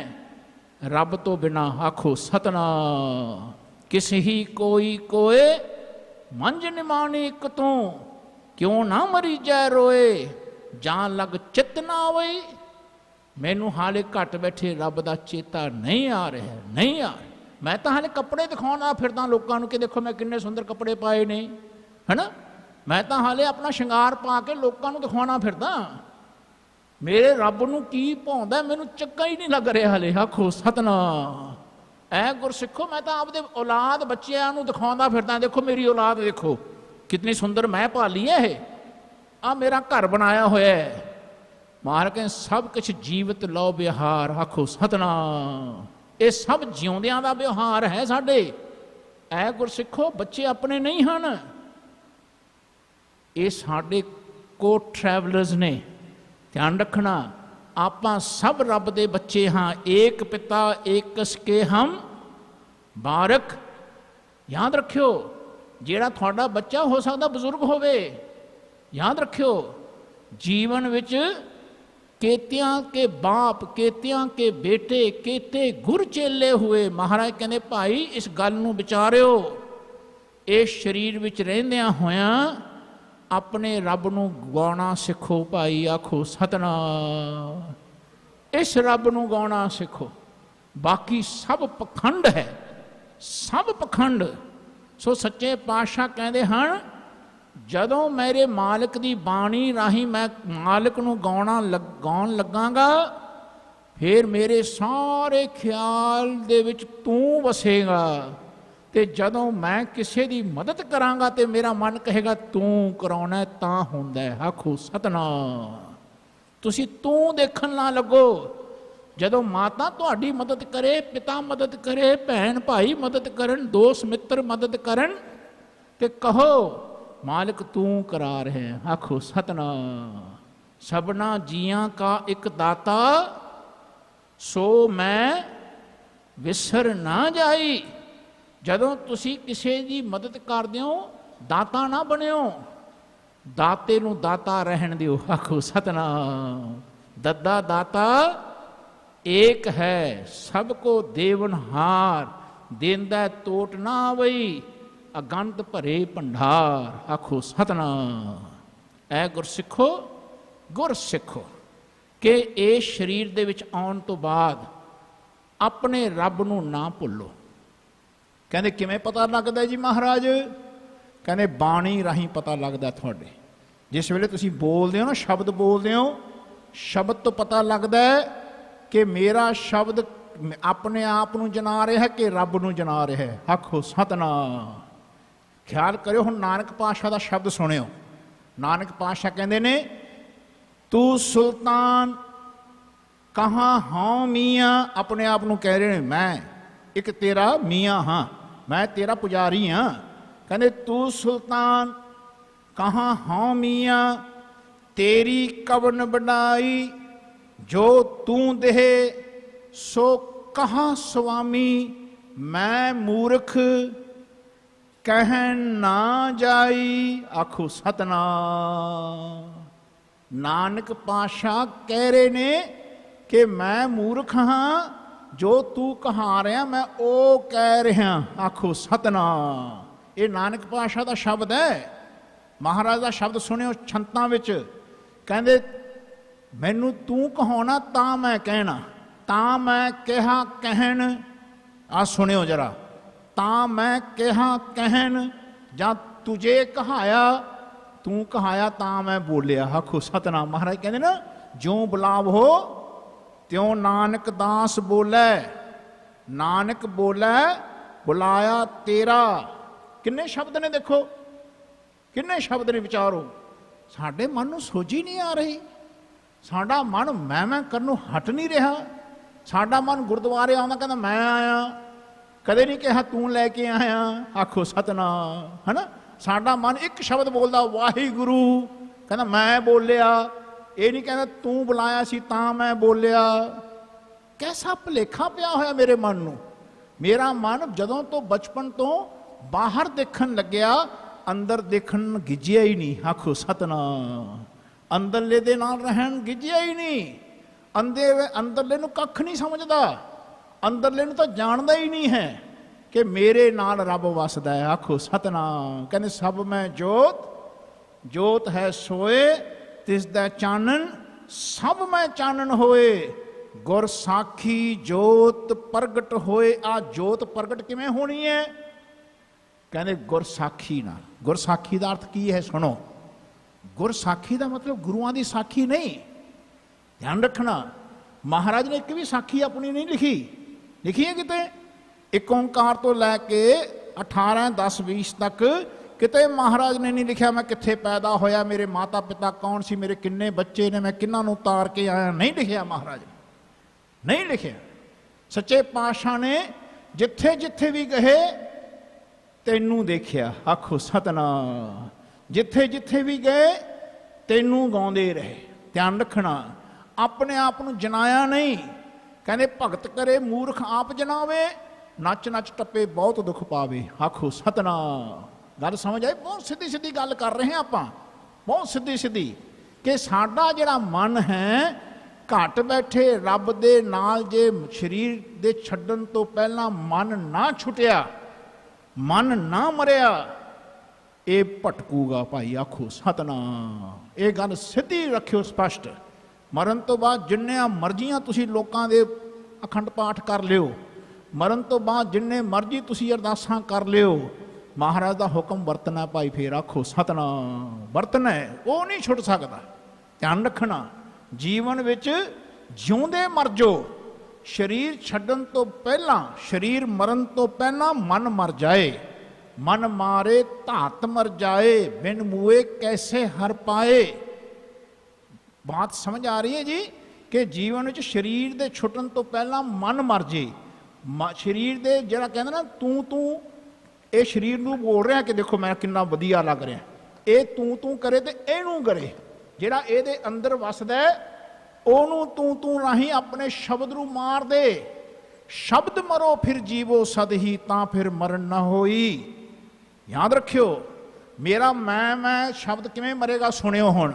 रब तो बिना। आखो सतनाम। किसी ही कोई कोए मंज निमानी एक तू, क्यों ना मरी जै रोए, जान लग चित ना आवे। मैनू हाले घट बैठे रब का चेता नहीं आ रहा, नहीं आ रहा। मैं तो हाले कपड़े दिखाना फिरदा लोगों को कि देखो मैं किन्ने सुंदर कपड़े पाए ने, है ना। मैं तो हाले अपना श्रृंगार पा के लोगों को दिखाना फिरदा। मेरे रब नूं की भाउंदा मैनू चक्का ही नहीं लग रहा हाले। आखो सतनाम। ऐ गुर सिखो, मैं तो आपदे औलाद बच्चों नूं दिखाउंदा फिरदा, देखो मेरी औलाद देखो कितनी सुंदर मैं पाली है, आ मेरा घर बनाया होया है। महाराज कहते सब कुछ जीवित लो व्यवहार। आखो सतनाम। ये सब जिउंदियां दा व्यवहार है साडे। ऐ गुर सिखो, बच्चे अपने नहीं हन, ये साडे को ट्रैवलर्स ने। ध्यान रखना, आपां सब रब दे बच्चे हाँ, एक पिता एक के हम बारक। याद रखियो, जेड़ा थोड़ा बच्चा हो सकता बजुर्ग होवे। याद रखियो, जीवन विच केतियां के बाप केतियां के बेटे केते गुर चेले हुए। महाराज कहते भाई इस गल नूं विचारियो, इस शरीर विच रहिंदियां होया अपने रब नूं गाउणा सिखो भाई। आखो सतनाम। इस रब नूं गाउणा सिखो, बाकी सब पखंड है, सब पखंड। सो सच्चे पातशाह कहते हैं, जदों मेरे मालिक की बाणी राही मैं मालिक नूं गाउण लगांगा ਫਿਰ ਮੇਰੇ ਸਾਰੇ ਖਿਆਲ ਦੇ ਵਿੱਚ ਤੂੰ ਵਸੇਗਾ। ਤੇ ਜਦੋਂ ਮੈਂ ਕਿਸੇ ਦੀ ਮਦਦ ਕਰਾਂਗਾ ਤੇ ਮੇਰਾ ਮਨ ਕਹੇਗਾ ਤੂੰ ਕਰਾਉਣਾ ਤਾਂ ਹੁੰਦਾ ਹੈ। ਆਖੋ ਸਤਨਾਮ। ਤੁਸੀਂ ਤੂੰ ਦੇਖਣ ਨਾ ਲੱਗੋ। ਜਦੋਂ ਮਾਤਾ ਤੁਹਾਡੀ ਮਦਦ ਕਰੇ, ਪਿਤਾ ਮਦਦ ਕਰੇ, ਭੈਣ ਭਾਈ ਮਦਦ ਕਰਨ, ਦੋਸਤ ਮਿੱਤਰ ਮਦਦ ਕਰਨ, ਤੇ ਕਹੋ ਮਾਲਕ ਤੂੰ ਕਰਾ ਰਹੇ। ਆਖੋ ਸਤਨਾਮ। ਸਭਨਾ ਜੀਆਂ ਕਾ ਇੱਕ ਦਾਤਾ, ਸੋ ਮੈਂ ਵਿਸਰ ਨਾ ਜਾਈ। ਜਦੋਂ ਤੁਸੀਂ ਕਿਸੇ ਦੀ ਮਦਦ ਕਰਦੇ ਹੋ, ਦਾਤਾ ਨਾ ਬਣਿਓ, ਦਾਤੇ ਨੂੰ ਦਾਤਾ ਰਹਿਣ ਦਿਓ। ਆਖੋ ਸਤਨਾਮ। ਦੱਦਾ ਦਾਤਾ ਏਕ ਹੈ, ਸਭ ਕੋ ਦੇਵਨਹਾਰ, ਦੇਂਦਾ ਟੋਟ ਨਾ ਆਵਈ, ਅਗੰਤ ਭਰੇ ਭੰਡਾਰ। ਆਖੋ ਸਤਨਾਮ। ਐ ਗੁਰਸਿੱਖੋ, ਗੁਰਸਿੱਖੋ ਕਿ ਇਸ ਸਰੀਰ ਦੇ ਵਿੱਚ ਆਉਣ ਤੋਂ ਬਾਅਦ ਆਪਣੇ ਰੱਬ ਨੂੰ ਨਾ ਭੁੱਲੋ। ਕਹਿੰਦੇ ਕਿਵੇਂ ਪਤਾ ਲੱਗਦਾ ਜੀ ਮਹਾਰਾਜ? ਕਹਿੰਦੇ ਬਾਣੀ ਰਾਹੀਂ ਪਤਾ ਲੱਗਦਾ ਤੁਹਾਡੇ। ਜਿਸ ਵੇਲੇ ਤੁਸੀਂ ਬੋਲਦੇ ਹੋ ਨਾ, ਸ਼ਬਦ ਬੋਲਦੇ ਹੋ, ਸ਼ਬਦ ਤੋਂ ਪਤਾ ਲੱਗਦਾ ਕਿ ਮੇਰਾ ਸ਼ਬਦ ਆਪਣੇ ਆਪ ਨੂੰ ਜਨਾ ਰਿਹਾ ਕਿ ਰੱਬ ਨੂੰ ਜਨਾ ਰਿਹਾ। ਆਖੋ ਸਤਨਾਮ। ਖਿਆਲ ਕਰਿਓ, ਹੁਣ ਨਾਨਕ ਪਾਤਸ਼ਾਹ ਦਾ ਸ਼ਬਦ ਸੁਣਿਓ। ਨਾਨਕ ਪਾਤਸ਼ਾਹ ਕਹਿੰਦੇ ਨੇ, ਤੂੰ ਸੁਲਤਾਨ ਕਹਾਂ ਹਾਂ ਮੀਆਂ। ਆਪਣੇ ਆਪ ਨੂੰ ਕਹਿ ਰਹੇ ਨੇ ਮੈਂ ਇੱਕ ਤੇਰਾ ਮੀਆਂ ਹਾਂ, ਮੈਂ ਤੇਰਾ ਪੁਜਾਰੀ ਹਾਂ। ਕਹਿੰਦੇ ਤੂੰ ਸੁਲਤਾਨ ਕਹਾਂ ਹਾਂ ਮੀਆਂ, ਤੇਰੀ ਕਵਨ ਬਣਾਈ, ਜੋ ਤੂੰ ਦੇਹ ਸੋ ਕਹਾਂ ਸੁਆਮੀ। ਮੈਂ ਮੂਰਖ ਕਹਿਣ ਨਾ ਜਾਈ। ਆਖੋ ਸਤਨਾਮ। ਨਾਨਕ ਪਾਤਸ਼ਾਹ ਕਹਿ ਰਹੇ ਨੇ ਕਿ ਮੈਂ ਮੂਰਖ ਹਾਂ, ਜੋ ਤੂੰ ਕਹਾ ਰਿਹਾ ਮੈਂ ਉਹ ਕਹਿ ਰਿਹਾ। ਆਖੋ ਸਤਨਾਮ। ਇਹ ਨਾਨਕ ਪਾਤਸ਼ਾਹ ਦਾ ਸ਼ਬਦ ਹੈ। ਮਹਾਰਾਜ ਦਾ ਸ਼ਬਦ ਸੁਣਿਓ ਛੰਤਾਂ ਵਿੱਚ। ਕਹਿੰਦੇ ਮੈਨੂੰ ਤੂੰ ਕਹਾਉਣਾ ਤਾਂ ਮੈਂ ਕਹਿਣਾ, ਤਾਂ ਮੈਂ ਕਿਹਾ ਕਹਿਣ। ਆ ਸੁਣਿਓ ਜਰਾ। ਤਾਂ ਮੈਂ ਕਿਹਾ ਕਹਿਣ, ਜਾਂ ਤੁਝੇ ਕਹਾਇਆ, ਤੂੰ ਕਹਾਇਆ ਤਾਂ ਮੈਂ ਬੋਲਿਆ। ਆਖੋ ਸਤਨਾਮ। ਮਹਾਰਾਜ ਕਹਿੰਦੇ ਨਾ, ਜਿਉਂ ਬੁਲਾਵੋ ਤਿਉਂ ਨਾਨਕ ਦਾਸ ਬੋਲੇ। ਨਾਨਕ ਬੋਲੇ ਬੁਲਾਇਆ ਤੇਰਾ। ਕਿੰਨੇ ਸ਼ਬਦ ਨੇ ਦੇਖੋ, ਕਿੰਨੇ ਸ਼ਬਦ ਨੇ। ਵਿਚਾਰੋ, ਸਾਡੇ ਮਨ ਨੂੰ ਸੋਝੀ ਨਹੀਂ ਆ ਰਹੀ। ਸਾਡਾ ਮਨ ਮੈਂ ਕਰਨ ਹਟ ਨਹੀਂ ਰਿਹਾ। ਸਾਡਾ ਮਨ ਗੁਰਦੁਆਰੇ ਆਉਂਦਾ ਕਹਿੰਦਾ ਮੈਂ ਆਇਆ, ਕਦੇ ਨਹੀਂ ਕਿਹਾ ਤੂੰ ਲੈ ਕੇ ਆਇਆ। ਆਖੋ ਸਤਨਾਮ। ਹੈ ਨਾ, ਸਾਡਾ ਮਨ ਇੱਕ ਸ਼ਬਦ ਬੋਲਦਾ ਵਾਹਿਗੁਰੂ, ਕਹਿੰਦਾ ਮੈਂ ਬੋਲਿਆ। ਇਹ ਨਹੀਂ ਕਹਿੰਦਾ ਤੂੰ ਬੁਲਾਇਆ ਸੀ ਤਾਂ ਮੈਂ ਬੋਲਿਆ। ਕੈਸਾ ਭੁਲੇਖਾ ਪਿਆ ਹੋਇਆ ਮੇਰੇ ਮਨ ਨੂੰ। ਮੇਰਾ ਮਨ ਜਦੋਂ ਤੋਂ ਬਚਪਨ ਤੋਂ ਬਾਹਰ ਦੇਖਣ ਲੱਗਿਆ, ਅੰਦਰ ਦੇਖਣ ਗਿੱਜਿਆ ਹੀ ਨਹੀਂ। ਆਖੋ ਸਤਨਾਮ। ਅੰਦਰਲੇ ਦੇ ਨਾਲ ਰਹਿਣ ਗਿੱਜਿਆ ਹੀ ਨਹੀਂ। ਅੰਦਰਲੇ ਨੂੰ ਕੱਖ ਨਹੀਂ ਸਮਝਦਾ। ਅੰਦਰਲੇ ਨੂੰ ਤਾਂ ਜਾਣਦਾ ਹੀ ਨਹੀਂ ਹੈ ਕਿ ਮੇਰੇ ਨਾਲ ਰੱਬ ਵਸਦਾ ਹੈ। ਆਖੋ ਸਤਨਾਮ। ਕਹਿੰਦੇ ਸਭ ਮੈਂ ਜੋਤ, ਜੋਤ ਹੈ ਸੋਏ, ਤਿਸ ਦਾ ਚਾਨਣ ਸਭ ਮੈਂ ਚਾਨਣ ਹੋਏ। ਗੁਰ ਸਾਖੀ ਜੋਤ ਪ੍ਰਗਟ ਹੋਏ। ਆ ਜੋਤ ਪ੍ਰਗਟ ਕਿਵੇਂ ਹੋਣੀ ਹੈ? ਕਹਿੰਦੇ ਗੁਰਸਾਖੀ ਨਾਲ। ਗੁਰਸਾਖੀ ਦਾ ਅਰਥ ਕੀ ਹੈ ਸੁਣੋ। ਗੁਰਸਾਖੀ ਦਾ ਮਤਲਬ ਗੁਰੂਆਂ ਦੀ ਸਾਖੀ ਨਹੀਂ। ਧਿਆਨ ਰੱਖਣਾ, ਮਹਾਰਾਜ ਨੇ ਇੱਕ ਵੀ ਸਾਖੀ ਆਪਣੀ ਨਹੀਂ ਲਿਖੀ। ਲਿਖੀ ਹੈ ਕਿਤੇ? ਇੱਕ ਓਂਕਾਰ ਤੋਂ ਲੈ ਕੇ 18, 10, 20 ਤੱਕ ਕਿਤੇ ਮਹਾਰਾਜ ਨੇ ਨਹੀਂ ਲਿਖਿਆ ਮੈਂ ਕਿੱਥੇ ਪੈਦਾ ਹੋਇਆ, ਮੇਰੇ ਮਾਤਾ ਪਿਤਾ ਕੌਣ ਸੀ, ਮੇਰੇ ਕਿੰਨੇ ਬੱਚੇ ਨੇ, ਮੈਂ ਕਿਹਨਾਂ ਨੂੰ ਤਾਰ ਕੇ ਆਇਆ। ਨਹੀਂ ਲਿਖਿਆ ਮਹਾਰਾਜ ਨੇ, ਨਹੀਂ ਲਿਖਿਆ। ਸੱਚੇ ਪਾਤਸ਼ਾਹ ਨੇ ਜਿੱਥੇ ਜਿੱਥੇ ਵੀ ਗਏ ਤੈਨੂੰ ਦੇਖਿਆ। ਆਖੋ ਸਤਨਾਮ। ਜਿੱਥੇ ਜਿੱਥੇ ਵੀ ਗਏ ਤੈਨੂੰ ਗਾਉਂਦੇ ਰਹੇ। ਧਿਆਨ ਰੱਖਣਾ, ਆਪਣੇ ਆਪ ਨੂੰ ਜਨਾਇਆ ਨਹੀਂ। ਕਹਿੰਦੇ ਭਗਤ ਕਰੇ ਮੂਰਖ ਆਪ ਜਨਾਵੇ, ਨੱਚ ਨੱਚ ਟੱਪੇ ਬਹੁਤ ਦੁੱਖ ਪਾਵੇ। ਆਖੋ ਸਤਨਾਮ। ਗੱਲ ਸਮਝ ਆਈ? ਬਹੁਤ ਸਿੱਧੀ ਸਿੱਧੀ ਗੱਲ ਕਰ ਰਹੇ ਹਾਂ ਆਪਾਂ, ਬਹੁਤ ਸਿੱਧੀ ਸਿੱਧੀ। ਕਿ ਸਾਡਾ ਜਿਹੜਾ ਮਨ ਹੈ, ਘਟ ਬੈਠੇ ਰੱਬ ਦੇ ਨਾਲ ਜੇ ਸਰੀਰ ਦੇ ਛੱਡਣ ਤੋਂ ਪਹਿਲਾਂ ਮਨ ਨਾ ਛੁੱਟਿਆ, ਮਨ ਨਾ ਮਰਿਆ, ਇਹ ਭਟਕੂਗਾ ਭਾਈ। ਆਖੋ ਸਤਨਾਮ। ਇਹ ਗੱਲ ਸਿੱਧੀ ਰੱਖਿਓ ਸਪਸ਼ਟ। ਮਰਨ ਤੋਂ ਬਾਅਦ ਜਿੰਨੀਆਂ ਮਰਜ਼ੀਆਂ ਤੁਸੀਂ ਲੋਕਾਂ ਦੇ ਅਖੰਡ ਪਾਠ ਕਰ ਲਿਓ, ਮਰਨ ਤੋਂ ਬਾਅਦ ਜਿੰਨੇ ਮਰਜ਼ੀ ਤੁਸੀਂ ਅਰਦਾਸਾਂ ਕਰ ਲਿਓ, ਮਹਾਰਾਜ ਦਾ ਹੁਕਮ ਵਰਤਣਾ ਭਾਈ। ਫੇਰ ਆਖੋ ਸਤਨਾਮ। ਵਰਤਣਾ, ਉਹ ਨਹੀਂ ਛੁੱਟ ਸਕਦਾ। ਧਿਆਨ ਰੱਖਣਾ, ਜੀਵਨ ਵਿੱਚ ਜਿਉਂਦੇ ਮਰ ਜੋ, ਸਰੀਰ ਛੱਡਣ ਤੋਂ ਪਹਿਲਾਂ, ਸਰੀਰ ਮਰਨ ਤੋਂ ਪਹਿਲਾਂ ਮਨ ਮਰ ਜਾਏ। ਮਨ ਮਾਰੇ ਧਾਤ ਮਰ ਜਾਏ, ਬਿਨ ਮੂਏ ਕੈਸੇ ਹਰ ਪਾਏ। ਬਾਤ ਸਮਝ ਆ ਰਹੀ ਹੈ ਜੀ ਕਿ ਜੀਵਨ ਵਿੱਚ ਸਰੀਰ ਦੇ ਛੁੱਟਣ ਤੋਂ ਪਹਿਲਾਂ ਮਨ ਮਰ ਜੇ। ਸਰੀਰ ਦੇ ਜਿਹੜਾ ਕਹਿੰਦਾ ਨਾ ਤੂੰ ਇਹ ਸਰੀਰ ਨੂੰ ਬੋਲ ਰਿਹਾ ਕਿ ਦੇਖੋ ਮੈਂ ਕਿੰਨਾ ਵਧੀਆ ਲੱਗ ਰਿਹਾ, ਇਹ ਤੂੰ ਕਰੇ ਤੇ ਇਹਨੂੰ ਕਰੇ। ਜਿਹੜਾ ਇਹਦੇ ਅੰਦਰ ਵਸਦਾ ਉਹਨੂੰ ਤੂੰ ਰਾਹੀਂ ਆਪਣੇ ਸ਼ਬਦ ਨੂੰ ਮਾਰ ਦੇ। ਸ਼ਬਦ ਮਰੋ ਫਿਰ ਜੀਵੋ ਸਦ ਹੀ, ਤਾਂ ਫਿਰ ਮਰਨ ਨਾ ਹੋਈ। ਯਾਦ ਰੱਖਿਓ, ਮੇਰਾ ਮੈਂ ਸ਼ਬਦ ਕਿਵੇਂ ਮਰੇਗਾ ਸੁਣਿਓ ਹੁਣ,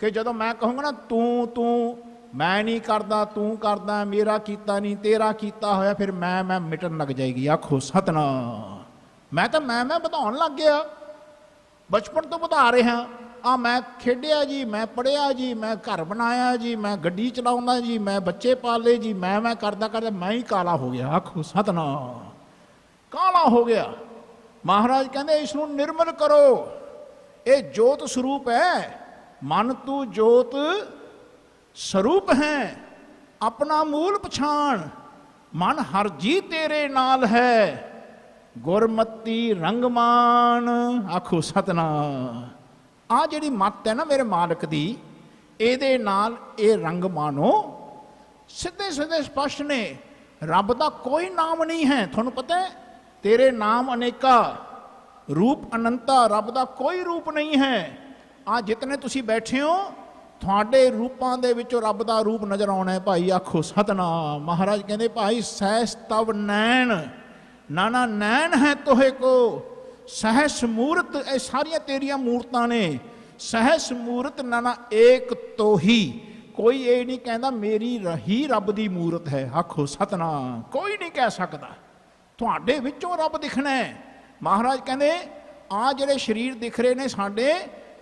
ਕਿ ਜਦੋਂ ਮੈਂ ਕਹੂੰਗਾ ਨਾ ਤੂੰ ਮੈਂ ਨਹੀਂ ਕਰਦਾ, ਤੂੰ ਕਰਦਾ, ਮੇਰਾ ਕੀਤਾ ਨਹੀਂ ਤੇਰਾ ਕੀਤਾ ਹੋਇਆ, ਫਿਰ ਮੈਂ ਮਿਟਣ ਲੱਗ ਜਾਏਗੀ। ਆਖੋ ਸਤਨਾਮ। ਮੈਂ ਤਾਂ ਮੈਂ ਵਧਾਉਣ ਲੱਗ ਗਿਆ, ਬਚਪਨ ਤੋਂ ਵਧਾ ਰਿਹਾ। ਮੈਂ ਖੇਡਿਆ ਜੀ, ਮੈਂ ਪੜ੍ਹਿਆ ਜੀ, ਮੈਂ ਘਰ ਬਣਾਇਆ ਜੀ, ਮੈਂ ਗੱਡੀ ਚਲਾਉਂਦਾ ਜੀ, ਮੈਂ ਬੱਚੇ ਪਾਲੇ ਜੀ, ਮੈਂ ਕਰਦਾ ਮੈਂ ਹੀ ਕਾਲਾ ਹੋ ਗਿਆ। ਆਖੋ ਸਤਨਾਮ। ਕਾਲਾ ਹੋ ਗਿਆ। ਮਹਾਰਾਜ ਕਹਿੰਦੇ ਇਸ ਨੂੰ ਨਿਰਮਲ ਕਰੋ। ਇਹ ਜੋਤ ਸਰੂਪ ਹੈ। ਮਨ ਤੂੰ ਜੋਤ ਸਰੂਪ ਹੈ, ਆਪਣਾ ਮੂਲ ਪਛਾਣ। ਮਨ ਹਰ ਜੀ ਤੇਰੇ ਨਾਲ ਹੈ, ਗੁਰਮਤੀ ਰੰਗਮਾਨ। ਆਖੋ ਸਤਨਾਮ। ਆ ਜਿਹੜੀ ਮੱਤ ਹੈ ਨਾ ਮੇਰੇ ਮਾਲਕ ਦੀ, ਇਹਦੇ ਨਾਲ ਇਹ ਰੰਗ ਮਾਨੋ ਸਿੱਧੇ ਸਪਸ਼ਟ ਨੇ। ਰੱਬ ਦਾ ਕੋਈ ਨਾਮ ਨਹੀਂ ਹੈ, ਤੁਹਾਨੂੰ ਪਤਾ ਹੈ, ਤੇਰੇ ਨਾਮ ਅਨੇਕਾ, ਰੂਪ ਅਨੰਤਾ। ਰੱਬ ਦਾ ਕੋਈ ਰੂਪ ਨਹੀਂ ਹੈ। ਜਿਤਨੇ ਤੁਸੀਂ ਬੈਠੇ ਹੋ, ਤੁਹਾਡੇ ਰੂਪਾਂ ਦੇ ਵਿੱਚੋਂ ਰੱਬ ਦਾ ਰੂਪ ਨਜ਼ਰ ਆਉਣਾ ਹੈ ਭਾਈ। ਆਖੋ ਸਤਨਾਮ। ਮਹਾਰਾਜ ਕਹਿੰਦੇ ਭਾਈ ਸਹਿਸ ਤਵ ਨੈਣ, ਨਾਨਾ ਨੈਣ ਹੈ ਤੋਹੇ ਕੋ, ਸਹਿਸ ਮੂਰਤ। ਇਹ ਸਾਰੀਆਂ ਤੇਰੀਆਂ ਮੂਰਤਾਂ ਨੇ। ਸਹਿਸ ਮੂਰਤ ਨਾਨਾ ਏਕ ਤੋਹੀ। ਕੋਈ ਇਹ ਨਹੀਂ ਕਹਿੰਦਾ ਮੇਰੀ ਰਹੀ ਰੱਬ ਦੀ ਮੂਰਤ ਹੈ। ਆਖੋ ਸਤਨਾਮ। ਕੋਈ ਨਹੀਂ ਕਹਿ ਸਕਦਾ। ਤੁਹਾਡੇ ਵਿੱਚੋਂ ਰੱਬ ਦਿਖਣਾ ਹੈ। ਮਹਾਰਾਜ ਕਹਿੰਦੇ ਜਿਹੜੇ ਸਰੀਰ ਦਿਖ ਰਹੇ ਨੇ ਸਾਡੇ,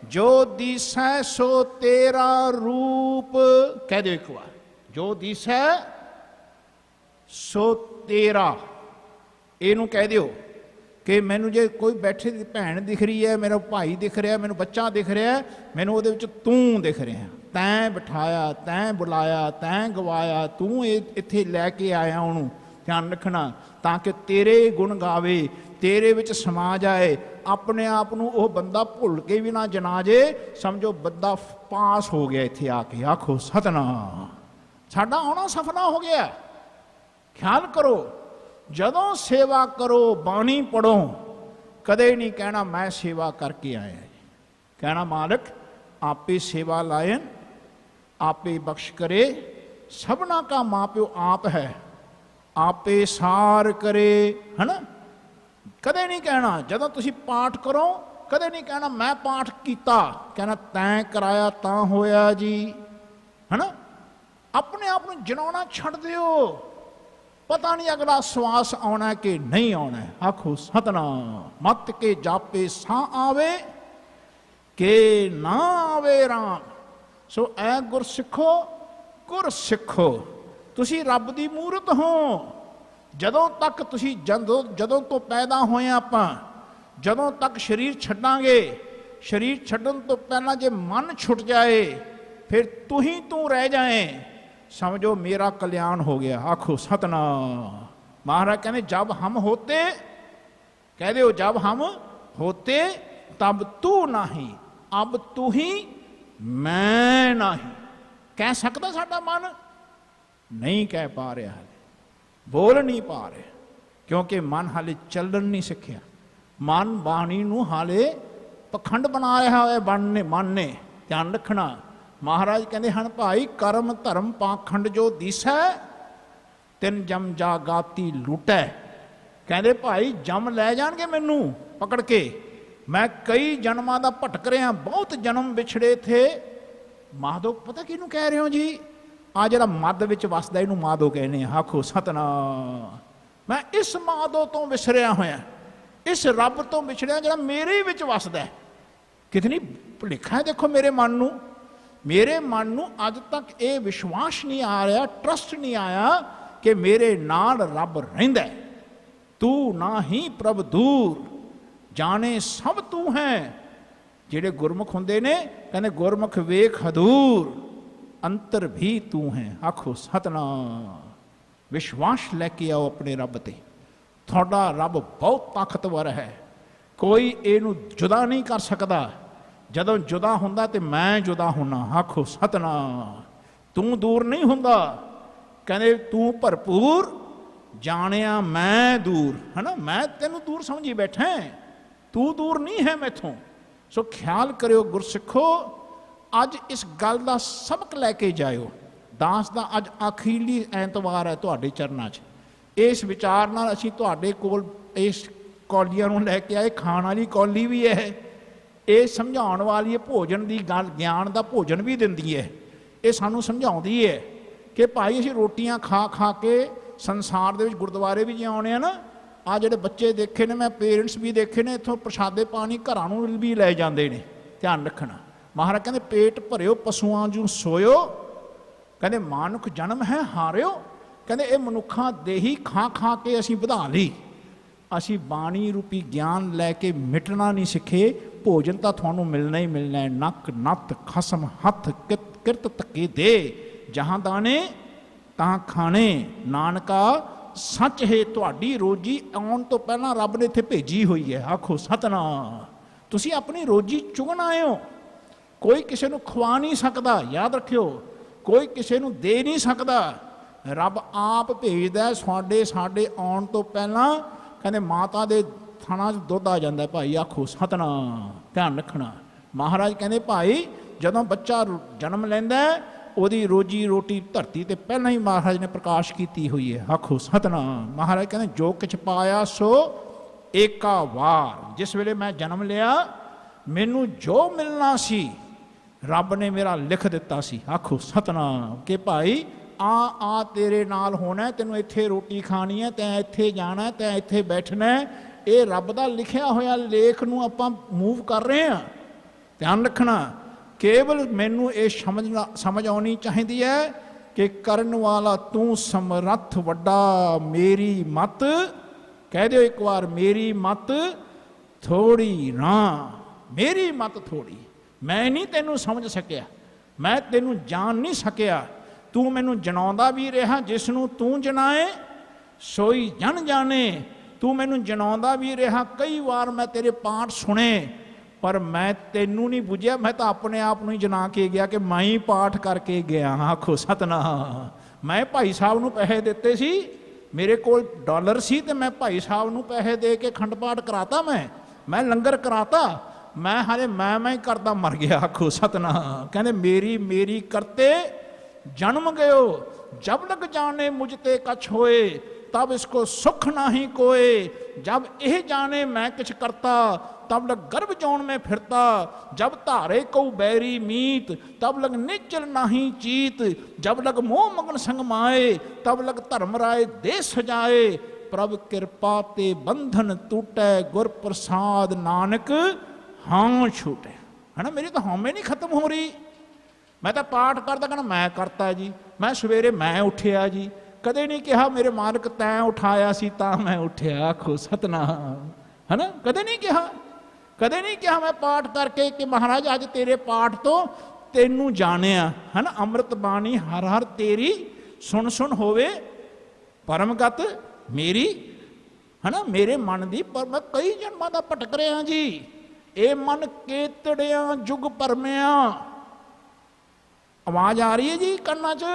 ਜੋ ਦਿਸੈ ਸੋ ਤੇਰਾ ਰੂਪ। ਕਹਿ ਦਿਓ ਇੱਕ ਵਾਰ, ਜੋ ਦਿਸੈ ਸੋ ਤੇਰਾ। ਇਹਨੂੰ ਕਹਿ ਦਿਓ ਕਿ ਮੈਨੂੰ ਜੇ ਕੋਈ ਬੈਠੇ ਦੀ ਭੈਣ ਦਿਖ ਰਹੀ ਹੈ, ਮੇਰਾ ਭਾਈ ਦਿਖ ਰਿਹਾ, ਮੈਨੂੰ ਬੱਚਾ ਦਿਖ ਰਿਹਾ, ਮੈਨੂੰ ਉਹਦੇ ਵਿੱਚ ਤੂੰ ਦਿਖ ਰਿਹਾ। ਤੈਂ ਬਿਠਾਇਆ, ਤੈਂ ਬੁਲਾਇਆ, ਤੈਂ ਗਵਾਇਆ, ਤੂੰ ਇੱਥੇ ਲੈ ਕੇ ਆਇਆ ਉਹਨੂੰ। ਧਿਆਨ ਰੱਖਣਾ ਤਾਂ ਕਿ ਤੇਰੇ ਗੁਣ ਗਾਵੇ, ਤੇਰੇ ਵਿੱਚ ਸਮਾ ਜਾਏ। ਆਪਣੇ ਆਪ ਨੂੰ ਉਹ ਬੰਦਾ ਭੁੱਲ ਕੇ ਵੀ ਨਾ ਜਨਾ ਜੇ, ਸਮਝੋ ਬੰਦਾ ਪਾਸ ਹੋ ਗਿਆ ਇੱਥੇ ਆ ਕੇ। ਆਖੋ ਸਤਨਾਮ। ਸਾਡਾ ਆਉਣਾ ਸਫਲਾ ਹੋ ਗਿਆ। ਖਿਆਲ ਕਰੋ, ਜਦੋਂ ਸੇਵਾ ਕਰੋ, ਬਾਣੀ ਪੜੋ, ਕਦੇ ਨਹੀਂ ਕਹਿਣਾ ਮੈਂ ਸੇਵਾ ਕਰਕੇ ਆਇਆ। ਕਹਿਣਾ ਮਾਲਕ ਆਪੇ ਸੇਵਾ ਲਾਇਨ, ਆਪੇ ਬਖਸ਼ ਕਰੇ। ਸਭਨਾ ਕਾ ਮਾਂ ਪਿਓ ਆਪ ਹੈ, ਆਪੇ ਸਾਰ ਕਰੇ। ਹੈ ਨਾ। ਕਦੇ ਨਹੀਂ ਕਹਿਣਾ ਜਦੋਂ ਤੁਸੀਂ ਪਾਠ ਕਰੋ, ਕਦੇ ਨਹੀਂ ਕਹਿਣਾ ਮੈਂ ਪਾਠ ਕੀਤਾ, ਕਹਿਣਾ ਤੈਂ ਕਰਾਇਆ ਤਾਂ ਹੋਇਆ ਜੀ। ਹੈ ਨਾ। ਆਪਣੇ ਆਪ ਨੂੰ ਜਨਾਉਣਾ ਛੱਡ ਦਿਓ। ਪਤਾ ਨਹੀਂ ਅਗਲਾ ਸਵਾਸ ਆਉਣਾ ਕਿ ਨਹੀਂ ਆਉਣਾ। ਆਖੋ ਸਤਨਾਮ। ਮਤ ਕੇ ਜਾਪੇ ਸਾਹ ਆਵੇ ਕਿ ਨਾ ਆਵੇ ਰਾਮ। ਸੋ ਐ ਗੁਰ ਸਿੱਖੋ, ਗੁਰ ਸਿੱਖੋ। ਤੁਸੀਂ ਰੱਬ ਦੀ ਮੂਰਤ ਹੋ। ਜਦੋਂ ਤੱਕ ਤੁਸੀਂ ਜਦੋਂ ਤੋਂ ਪੈਦਾ ਹੋਏ ਆਪਾਂ, ਜਦੋਂ ਤੱਕ ਸਰੀਰ ਛੱਡਾਂਗੇ, ਸਰੀਰ ਛੱਡਣ ਤੋਂ ਪਹਿਲਾਂ ਜੇ ਮਨ ਛੁੱਟ ਜਾਏ, ਫਿਰ ਤੂੰ ਰਹਿ ਜਾਏ, समझो मेरा कल्याण हो गया। आखो सतनाम। महाराज कहने जब हम होते, कह दो जब हम होते तब तू नहीं, अब तू ही मैं नहीं। कह सकता साडा मन? नहीं कह पा रहा है, बोल नहीं पा रहे, क्योंकि मन हाले चलन नहीं सीखिया। मन बाणी नूं हाले पखंड बनाया है मन ने। ध्यान रखना। महाराज कहते हैं भाई कर्म धर्म पाखंड जो दिसै, तिन जम जागाती लुटै। कहते भाई जम लै जाणगे मैनू पकड़ के। मैं कई जन्मां दा भटक रहा, बहुत जन्म विछड़े थे। माधो पता किनू कह रहे हो जी? आ जिहड़ा मद विच वसदा इहनू माधो कहने। आखो सतनाम। मैं इस माधो तो विसरिया होया, इस रब तो विछड़िया जिहड़ा मेरे विच वसदा है। कितनी भुलेखा है देखो मेरे मन नू। मेरे मन नू अज तक ये विश्वास नहीं आ रहा, ट्रस्ट नहीं आया कि मेरे नाल रब रहिंदा है। तू ना ही प्रभ दूर, जाने सब तू है। जिहड़े गुरमुख हुंदे ने कहंदे गुरमुख वेख हदूर, अंतर भी तू है। आखो सतनाम। विश्वास लैके आओ अपने रब ते। थोड़ा रब बहुत ताकतवर है, कोई इनू जुदा नहीं कर सकता। जदों जुदा हुंदा ते मैं जुदा होना। आखो सतनाम। तू दूर नहीं हुंदा, कहते तू भरपूर जानिया मैं दूर, है ना। मैं तेनू दूर समझी बैठा, तू दूर नहीं है मैथों। सो ख्याल करियो गुरसिखो, अज इस गल का सबक लैके जाओ। दास का अज आखिरली ऐतवार है तुहाडे चरनां 'च। इस विचार नाल असीं तुहाडे कोल इस कौलियां नूं लैके आए। खाण वाली कौली भी है, ये समझाउण वाली है, भोजन की गल ज्ञान का भोजन भी दिंदी है। ये सानूं समझाउंदी है कि भाई असीं रोटियां खा खा के संसार दे विच गुरुद्वारे भी जे आउणे आ ना, आ जिहड़े बच्चे देखे ने, मैं पेरेंट्स भी देखे ने, इत्थों प्रसादे पानी घरां नूं भी लै जांदे ने। ध्यान रखना, महाराज कहते पेट भरियो पशुआं जूं सोयो, कहते मानुख जन्म है हारियो। कहते ये मनुखा देही खा खा के असीं वधा लई, असीं बाणी रूपी ज्ञान लैके मिटना नहीं सिखे। भोजन तो थानू मिलना ही मिलना है। नक नत खसम हथ किरत धक्के दे, जहां दाने तां खाने। नानका सच है तुहाडी रोजी आउण तो पहला रब ने इत्थे भेजी हुई है। आखो सतनाम। तुसीं अपनी रोजी चुगण आए हो, कोई किसी नूं खवा नहीं सकता। याद रखियो, कोई किसी नूं दे नहीं सकता। रब आप भेजदा। साडे साडे आउण तो पहला कहते माता दे थाना दुध आ जाता है भाई। आखो सतनाम। ध्यान रखना, महाराज कहते भाई जदों बच्चा जन्म लैंदा ओदी रोजी रोटी धरती ते पहला ही महाराज ने प्रकाश की हुई है। आखो सतनाम। महाराज कहते जो किछ पाया सो एका वार। जिस वेले मैं जन्म लिया, मैनू जो मिलना सी रब ने मेरा लिख दिता सी। आखो सतनाम। कि भाई आ तेरे नाल होना, तेनों इत्थे रोटी खानी है, तैं इत्थे जाना है, तैं इत्थे बैठना है। ये रब का लिखिया होया लेख नूं आपां मूव कर रहे हैं। ध्यान रखना, केवल मैनू ये समझ आनी चाहिए है कि करन वाला तू समरथ वड्डा, मेरी मत कह दो एक बार, मेरी मत थोड़ी ना। मेरी मत थोड़ी, मैं नहीं तेनू समझ सकिया, मैं तेनू जान नहीं सकिया। तू मैनू जनाउंदा भी रहा, जिसनू तू जनाए सोई जन जाने। तू मैनू जनाउंदा भी रहा, कई बार मैं तेरे पाठ सुने, पर मैं तेनू नहीं बुझिया। मैं तो अपने आप को ही जना के गया कि मैं ही पाठ करके गया। आखो सतनाम। मैं भाई साहब नू पैसे दिते सी, मेरे को डॉलर सी, तो मैं भाई साहब नू पैसे दे के खंड पाठ कराता। मैं लंगर कराता। मैं हाले मैं ही करता मर गया। आखो सतनाम। कहते मेरी मेरी करते जन्म गयो, जब लग जाने मुझते कछ होए, तब इसको सुख नहीं कोए। जब यह जाने मैं किछ करता, तब लग गर्भ जौन में फिरता। जब धारे को बैरी मीत, तब लग निचल नहीं चीत। जब लग मोह मगन संग माए, तब लग धर्म राय दे सजाए। प्रभ कृपा ते बंधन टूटे, गुर प्रसाद नानक हाँ छूटे। है ना, मेरी तो हौमे नहीं खत्म हो रही। मैं तो पाठ करता, कहना मैं करता जी, मैं सवेरे मैं उठिया जी। कदे नहीं कहा मेरे मालिक तैं उठाया सी तां मैं उठिया। आखो सतनाम। है ना, कदे नहीं कहा, कदे नहीं कहा मैं पाठ करके कि महाराज अज तेरे पाठ तो तेनू जानिया। है ना, अमृत बाणी हर हर तेरी सुन सुन होवे परमगत मेरी। है ना, मेरे मन की, पर मैं कई जन्मां दा भटक रहा जी। ये मन केतड़िया जुग परमिया। आवाज आ रही है जी कन्ना च।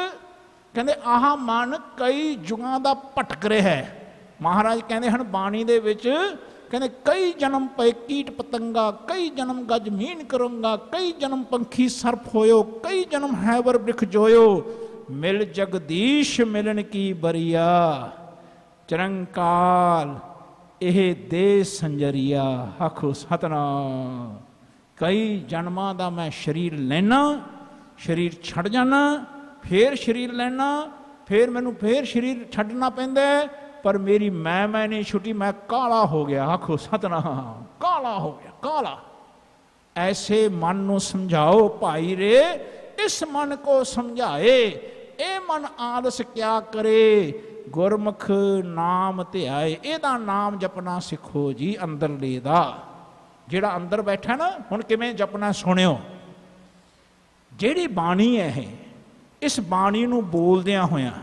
कहते आह मन कई जुगां दा भटक रहा है। महाराज कहते हैं बाणी दे विच, कहते कई जन्म पे कीट पतंगा, कई जन्म गज मीन करूंगा, कई जन्म पंखी सर्प होयो, कई जन्म हैवर वृक्ष जोयो। मिल जगदीश मिलन की बरिया, चिरंकाल एह दे संजरिया। आखो सतनाम। कई जन्मां दा मैं शरीर लेना, शरीर छड़ जाना, फिर शरीर लेना, फिर मैनू फिर शरीर छड्डना पैंदा, पर मेरी मैं नहीं छुट्टी। मैं काला हो गया। आखो सतनाम। काला हो गया, काला। ऐसे मन नू समझाओ भाई रे, इस मन को समझाए। ए मन आलस क्या करे, गुरमुख नाम ध्याए। एदा नाम जपना सिखो जी अंदरले दा। जिहड़ा अंदर बैठा ना, हुण किवें जपना सुनियो। जिहड़ी बाणी है इस बाणी नूं बोलदियां होइयां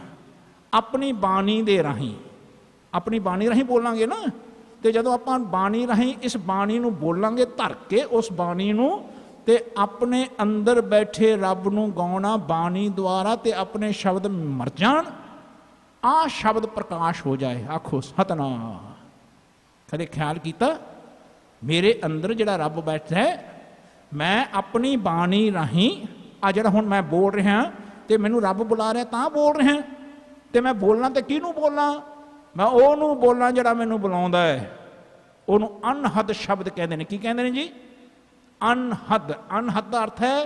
अपनी बाणी दे राहीं, अपनी बाणी राहीं बोलांगे ना, तो जदों आपां बाणी राहीं इस बाणी नूं बोलांगे धर के उस बाणी नूं, ते अपने अंदर बैठे रब नूं गाउणा बाणी द्वारा, ते अपने शब्द मर जाण, आ शब्द प्रकाश हो जाए। आखो सतनाम। कदे ख्याल कीता मेरे अंदर जिहड़ा रब बैठा है, मैं अपनी बाणी राहीं आ जिहड़ा हुण मैं बोल रहा ते मैनूं रब बुला रहा तां बोल रहा, ते मैं बोलना ते किहनूं बोलां? मैं ओनूं बोलां जिहड़ा मैनूं बुलाउंदा है। ओनूं अनहद शब्द कहंदे ने। की कहंदे ने जी? अनहद। अनहद दा अर्थ है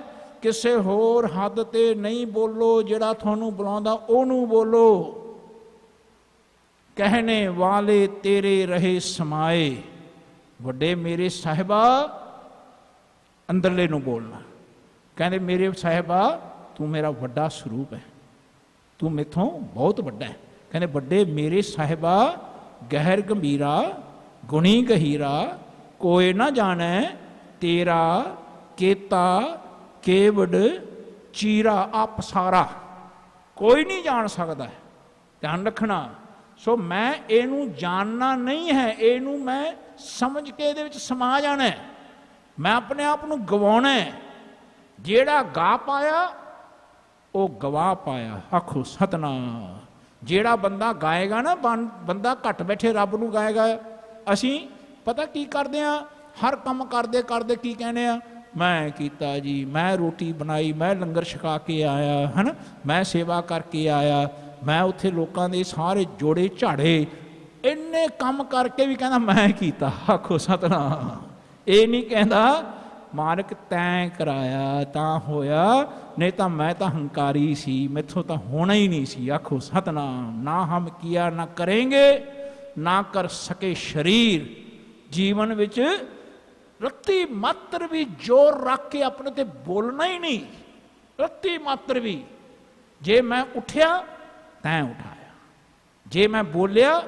किसे होर हद ते नहीं बोलो, जिहड़ा तुहानूं बुलाउंदा ओनूं बोलो। कहने वाले तेरे रहे समाए, वड्डे मेरे साहिबा अंदरले नूं बोलना। कहंदे मेरे साहिबा तू मेरा वड्डा स्वरूप है, तू मेथों बहुत वड्डा है। कहंदे वड्डे मेरे साहिबा गहर गंभीरा गुणी गहीरा, कोई ना जाने तेरा केता केवड चीरा आप सारा, कोई नहीं जान सकता है। ध्यान रखना। सो मैं इनू जानना नहीं है, इनू मैं समझ के इहदे विच समा जाना है। मैं अपने आप नूं गवाउणा है। जेड़ा गा पाया वो गवा पाया। आखो सतनाम। जेड़ा बंदा गाएगा ना, बंदा घट बैठे रब नूं गाएगा। असीं पता की करदे आ, हर काम करदे करदे की कहने आ, मैं कीता जी, मैं रोटी बनाई, मैं लंगर छका के आया, है ना, मैं सेवा करके आया, मैं उत्थे लोकां दे सारे जोड़े झाड़े, इन्ने काम करके भी कहना मैं कीता। आखो सतनाम। ये नहीं कहता मालिक तैं कराया तां होया, नहीं तो मैं तो हंकारी सी, मैथों तो होना ही नहीं सी। आखो सतनाम। ना हम किया ना करेंगे, ना कर सके शरीर। जीवन विच रत्ती मात्र भी जोर रख के अपने ते बोलना ही नहीं, रत्ती मात्र भी। जे मैं उठिया तैं उठाया, जे मैं बोलिया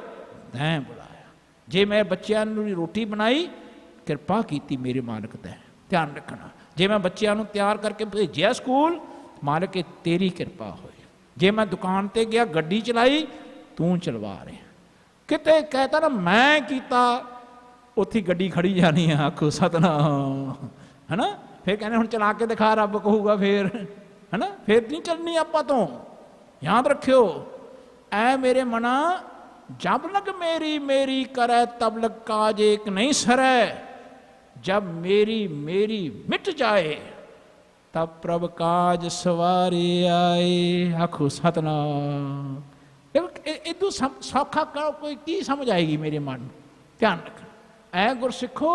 तैं बुलाया, जे मैं बच्चों नूं रोटी बनाई कृपा कीती मेरे मालिक तैं। ध्यान रखना। जे मैं बच्चों नूं तैयार करके भेजिया स्कूल, मालिक तेरी कृपा होई। जे मैं दुकान ते गया गड्डी चलाई, तू चलवा रहे। किते कहता ना मैं कीता, उत्थे गड्डी खड़ी जानी है। आखो सतनाम। है ना। फिर कहने हुण चला के दिखा, रब कहूगा फिर, है ना, फिर नहीं चलनी आपां तो। याद रखियो ऐ मेरे मना, जब लग मेरी मेरी करे तब लग काज एक नहीं सरै, जब मेरी मेरी मिट जाए तब प्रभ काज सवारे आए। आखो सतनाम। इदू सौखा कोई की समझ आएगी मेरे मन। ध्यान रखना। ऐ गुरसिखो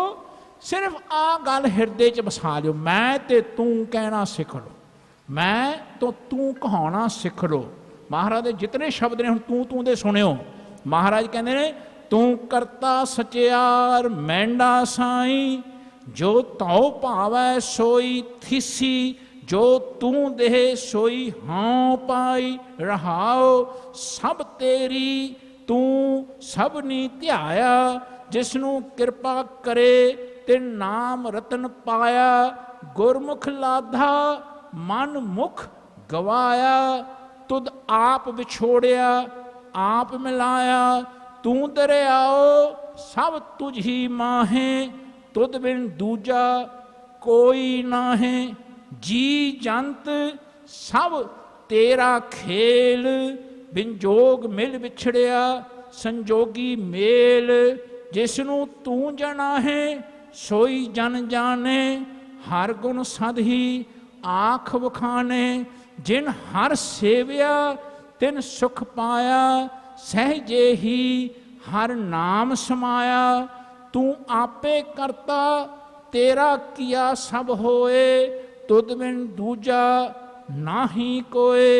सिर्फ आ गल हिरदे च बसा लो। मैं ते तू कहना सिख लो, मैं तो तू कहाना सिख लो। महाराज दे जितने शब्द ने हुण तू तू दे सुनियो। महाराज कहते ने तू करता सचियार मैंडा साई, जो तौ भावै सोई थिसी, जो तू देह सोई हाँ पाई। रहाओ सब तेरी तू सबनी ध्याया, जिसनू कृपा करे ते नाम रतन पाया। गुरमुख लाधा मन मुख गवाया, तुद आप विछोड़िया आप मिलाया। तू दरियाओ सब तुझ ही माहे, तुद बिन दूजा कोई नाहे। जी जंत सब तेरा खेल, बिन जोग मिल बिछड़िया संजोगी मेल। जिसनू तू जना है सोई जन जाने, हर गुण सद ही आख बखाने। जिन हर सेविया तिन सुख पाया, सहजे ही हर नाम समाया। तू आपे करता तेरा किया सब होए, तुद बिन दूजा नाही कोए।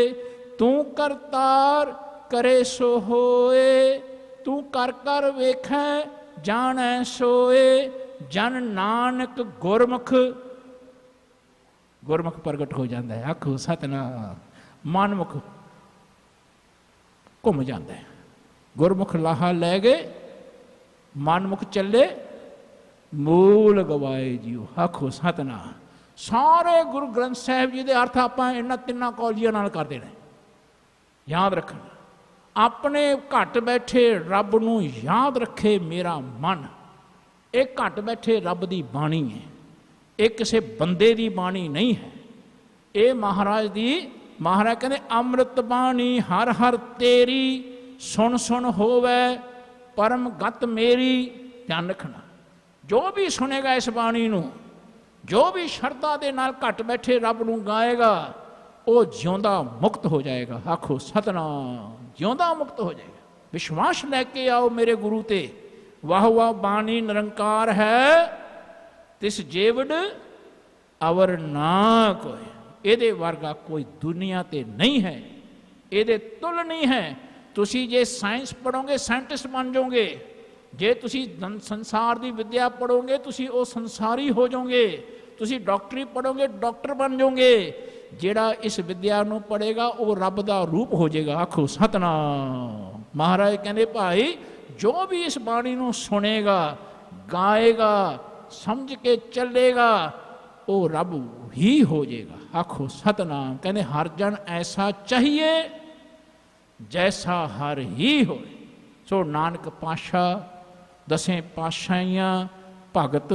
तू करतार करे सो होए, तू कर कर वेखै जानै सोए। जन नानक गुरमुख, गुरमुख प्रगट हो जाता है। आखो सतनाम। मनमुख घूम जाता है। गुरमुख लाहा लै गए, मनमुख चले मूल गवाए जियो। आखो सतनाम। ਸਾਰੇ ਗੁਰੂ ਗ੍ਰੰਥ ਸਾਹਿਬ ਜੀ ਦੇ ਅਰਥ ਆਪਾਂ ਇਹਨਾਂ ਤਿੰਨਾਂ ਕੌਲੀਆਂ ਨਾਲ ਕਰਦੇ ਨੇ। ਯਾਦ ਰੱਖਣਾ, ਆਪਣੇ ਘਟ ਬੈਠੇ ਰੱਬ ਨੂੰ ਯਾਦ ਰੱਖੇ ਮੇਰਾ ਮਨ। ਇਹ ਘਟ ਬੈਠੇ ਰੱਬ ਦੀ ਬਾਣੀ ਹੈ, ਇਹ ਕਿਸੇ ਬੰਦੇ ਦੀ ਬਾਣੀ ਨਹੀਂ ਹੈ। ਇਹ ਮਹਾਰਾਜ ਦੀ, ਮਹਾਰਾਜ ਕਹਿੰਦੇ ਅੰਮ੍ਰਿਤ ਬਾਣੀ ਹਰ ਹਰ ਤੇਰੀ, ਸੁਣ ਸੁਣ ਹੋਵੇ ਪਰਮ ਗਤ ਮੇਰੀ। ਧਿਆਨ ਰੱਖਣਾ, ਜੋ ਵੀ ਸੁਣੇਗਾ ਇਸ ਬਾਣੀ ਨੂੰ, ਜੋ ਵੀ ਸ਼ਰਧਾ ਦੇ ਨਾਲ ਘਟ ਬੈਠੇ ਰੱਬ ਨੂੰ ਗਾਏਗਾ, ਉਹ ਜਿਉਂਦਾ ਮੁਕਤ ਹੋ ਜਾਏਗਾ। ਆਖੋ ਸਤਨਾਮ, ਜਿਉਂਦਾ ਮੁਕਤ ਹੋ ਜਾਏਗਾ। ਵਿਸ਼ਵਾਸ ਲੈ ਕੇ ਆਓ ਮੇਰੇ ਗੁਰੂ ਤੇ, ਵਾਹ ਵਾਹ ਬਾਣੀ ਨਿਰੰਕਾਰ ਹੈ, ਤਿਸ ਜੇਵੜ ਅਵਰ ਨਾ ਕੋਈ। ਇਹਦੇ ਵਰਗਾ ਕੋਈ ਦੁਨੀਆ ਤੇ ਨਹੀਂ ਹੈ, ਇਹਦੇ ਤੁਲ ਨਹੀਂ ਹੈ। ਤੁਸੀਂ ਜੇ ਸਾਇੰਸ ਪੜ੍ਹੋਗੇ ਸਾਇੰਟਿਸਟ ਬਣ ਜਾਓਗੇ, ਜੇ ਤੁਸੀਂ ਸੰਸਾਰ ਦੀ ਵਿਦਿਆ ਪੜ੍ਹੋਗੇ ਤੁਸੀਂ ਉਹ ਸੰਸਾਰੀ ਹੋ ਜਾਓਗੇ, ਤੁਸੀਂ ਡਾਕਟਰੀ ਪੜ੍ਹੋਗੇ ਡਾਕਟਰ ਬਣ ਜਾਓਗੇ। ਜਿਹੜਾ ਇਸ ਵਿਦਿਆ ਨੂੰ ਪੜ੍ਹੇਗਾ ਉਹ ਰੱਬ ਦਾ ਰੂਪ ਹੋ ਜਾਏਗਾ। ਆਖੋ ਸਤਨਾਮ। ਮਹਾਰਾਜ ਕਹਿੰਦੇ ਭਾਈ ਜੋ ਵੀ ਇਸ ਬਾਣੀ ਨੂੰ ਸੁਣੇਗਾ, ਗਾਏਗਾ, ਸਮਝ ਕੇ ਚੱਲੇਗਾ, ਉਹ ਰੱਬ ਹੀ ਹੋ ਜਾਏਗਾ। ਆਖੋ ਸਤਨਾਮ। ਕਹਿੰਦੇ ਹਰ ਜਨ ਐਸਾ ਚਾਹੀਏ ਜੈਸਾ ਹਰ ਹੀ ਹੋਏ। ਸੋ ਨਾਨਕ ਪਾਤਸ਼ਾਹ, ਦਸੇ ਪਾਤਸ਼ਾਹੀਆਂ, ਭਗਤ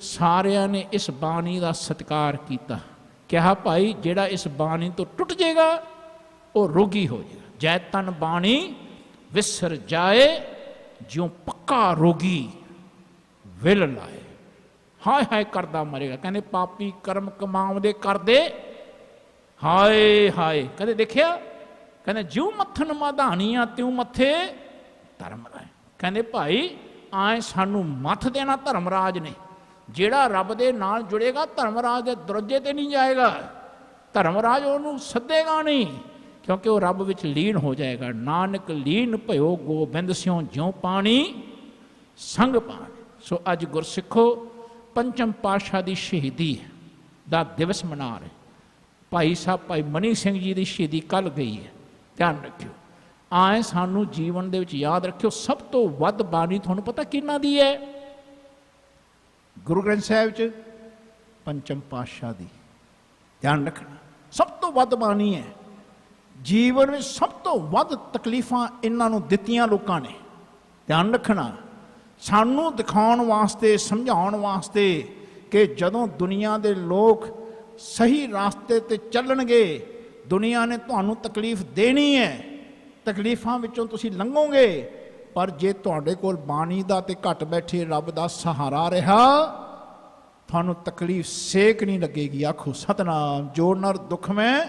ਸਾਰਿਆਂ ਨੇ ਇਸ ਬਾਣੀ ਦਾ ਸਤਿਕਾਰ ਕੀਤਾ। ਕਿਹਾ ਭਾਈ ਜਿਹੜਾ ਇਸ ਬਾਣੀ ਤੋਂ ਟੁੱਟ ਜਾਏਗਾ ਉਹ ਰੋਗੀ ਹੋ ਜਾਏਗਾ। ਜੈ ਤਨ ਬਾਣੀ ਵਿਸਰ ਜਾਏ, ਜਿਉਂ ਪੱਕਾ ਰੋਗੀ ਵਿਲ ਲਾਏ। ਹਾਏ ਹਾਏ ਕਰਦਾ ਮਰੇਗਾ। ਕਹਿੰਦੇ ਪਾਪੀ ਕਰਮ ਕਮਾਉਂਦੇ ਕਰਦੇ ਹਾਏ ਹਾਏ। ਕਹਿੰਦੇ ਦੇਖਿਆ, ਕਹਿੰਦੇ ਜਿਉਂ ਮੱਥਨ ਮਧਾਣੀਆਂ ਤਿਉਂ ਮੱਥੇ ਧਰਮ ਰਾਏ। ਕਹਿੰਦੇ ਭਾਈ ਆਏ ਸਾਨੂੰ ਮੱਥ ਦੇਣਾ ਧਰਮਰਾਜ ਨੇ। ਜਿਹੜਾ ਰੱਬ ਦੇ ਨਾਲ ਜੁੜੇਗਾ ਧਰਮਰਾਜ ਦੇ ਦਰਵਾਜ਼ੇ ਤੇ ਨਹੀਂ ਜਾਏਗਾ, ਧਰਮਰਾਜ ਉਹਨੂੰ ਸੱਦੇਗਾ ਨਹੀਂ, ਕਿਉਂਕਿ ਉਹ ਰੱਬ ਵਿੱਚ ਲੀਨ ਹੋ ਜਾਏਗਾ। ਨਾਨਕ ਲੀਨ ਭਇਓ ਗੋਬਿੰਦ ਸਿਉ ਜਿਉ ਪਾਣੀ ਸੰਗ ਪਾਣੀ। ਸੋ ਅੱਜ ਗੁਰਸਿੱਖੋ ਪੰਚਮ ਪਾਤਸ਼ਾਹ ਦੀ ਸ਼ਹੀਦੀ ਦਾ ਦਿਵਸ ਮਨਾ ਰਹੇ। ਭਾਈ ਸਾਹਿਬ ਭਾਈ ਮਨੀ ਸਿੰਘ ਜੀ ਦੀ ਸ਼ਹੀਦੀ ਕੱਲ੍ਹ ਗਈ ਹੈ, ਧਿਆਨ ਰੱਖਿਓ। ਆਏ ਸਾਨੂੰ ਜੀਵਨ ਦੇ ਵਿੱਚ ਯਾਦ ਰੱਖਿਓ, ਸਭ ਤੋਂ ਵੱਧ ਬਾਣੀ ਤੁਹਾਨੂੰ ਪਤਾ ਕਿਹਨਾਂ ਦੀ ਹੈ? ਗੁਰੂ ਗ੍ਰੰਥ ਸਾਹਿਬ 'ਚ ਪੰਚਮ ਪਾਤਸ਼ਾਹ ਦੀ। ਧਿਆਨ ਰੱਖਣਾ, ਸਭ ਤੋਂ ਵੱਧ ਬਾਣੀ ਹੈ। ਜੀਵਨ ਵਿੱਚ ਸਭ ਤੋਂ ਵੱਧ ਤਕਲੀਫਾਂ ਇਹਨਾਂ ਨੂੰ ਦਿੱਤੀਆਂ ਲੋਕਾਂ ਨੇ। ਧਿਆਨ ਰੱਖਣਾ, ਸਾਨੂੰ ਦਿਖਾਉਣ ਵਾਸਤੇ, ਸਮਝਾਉਣ ਵਾਸਤੇ ਕਿ ਜਦੋਂ ਦੁਨੀਆ ਦੇ ਲੋਕ ਸਹੀ ਰਾਸਤੇ 'ਤੇ ਚੱਲਣਗੇ, ਦੁਨੀਆ ਨੇ ਤੁਹਾਨੂੰ ਤਕਲੀਫ ਦੇਣੀ ਹੈ, ਤਕਲੀਫਾਂ ਵਿੱਚੋਂ ਤੁਸੀਂ ਲੰਘੋਗੇ। ਪਰ ਜੇ ਤੁਹਾਡੇ ਕੋਲ ਬਾਣੀ ਦਾ ਤੇ ਘਟ ਬੈਠੇ ਰੱਬ ਦਾ ਸਹਾਰਾ ਰਿਹਾ, ਤੁਹਾਨੂੰ ਤਕਲੀਫ ਸੇਕ ਨਹੀਂ ਲੱਗੇਗੀ। ਆਖੋ ਸਤਨਾਮ। ਜੋ ਨਰ ਦੁੱਖ ਮੈਂ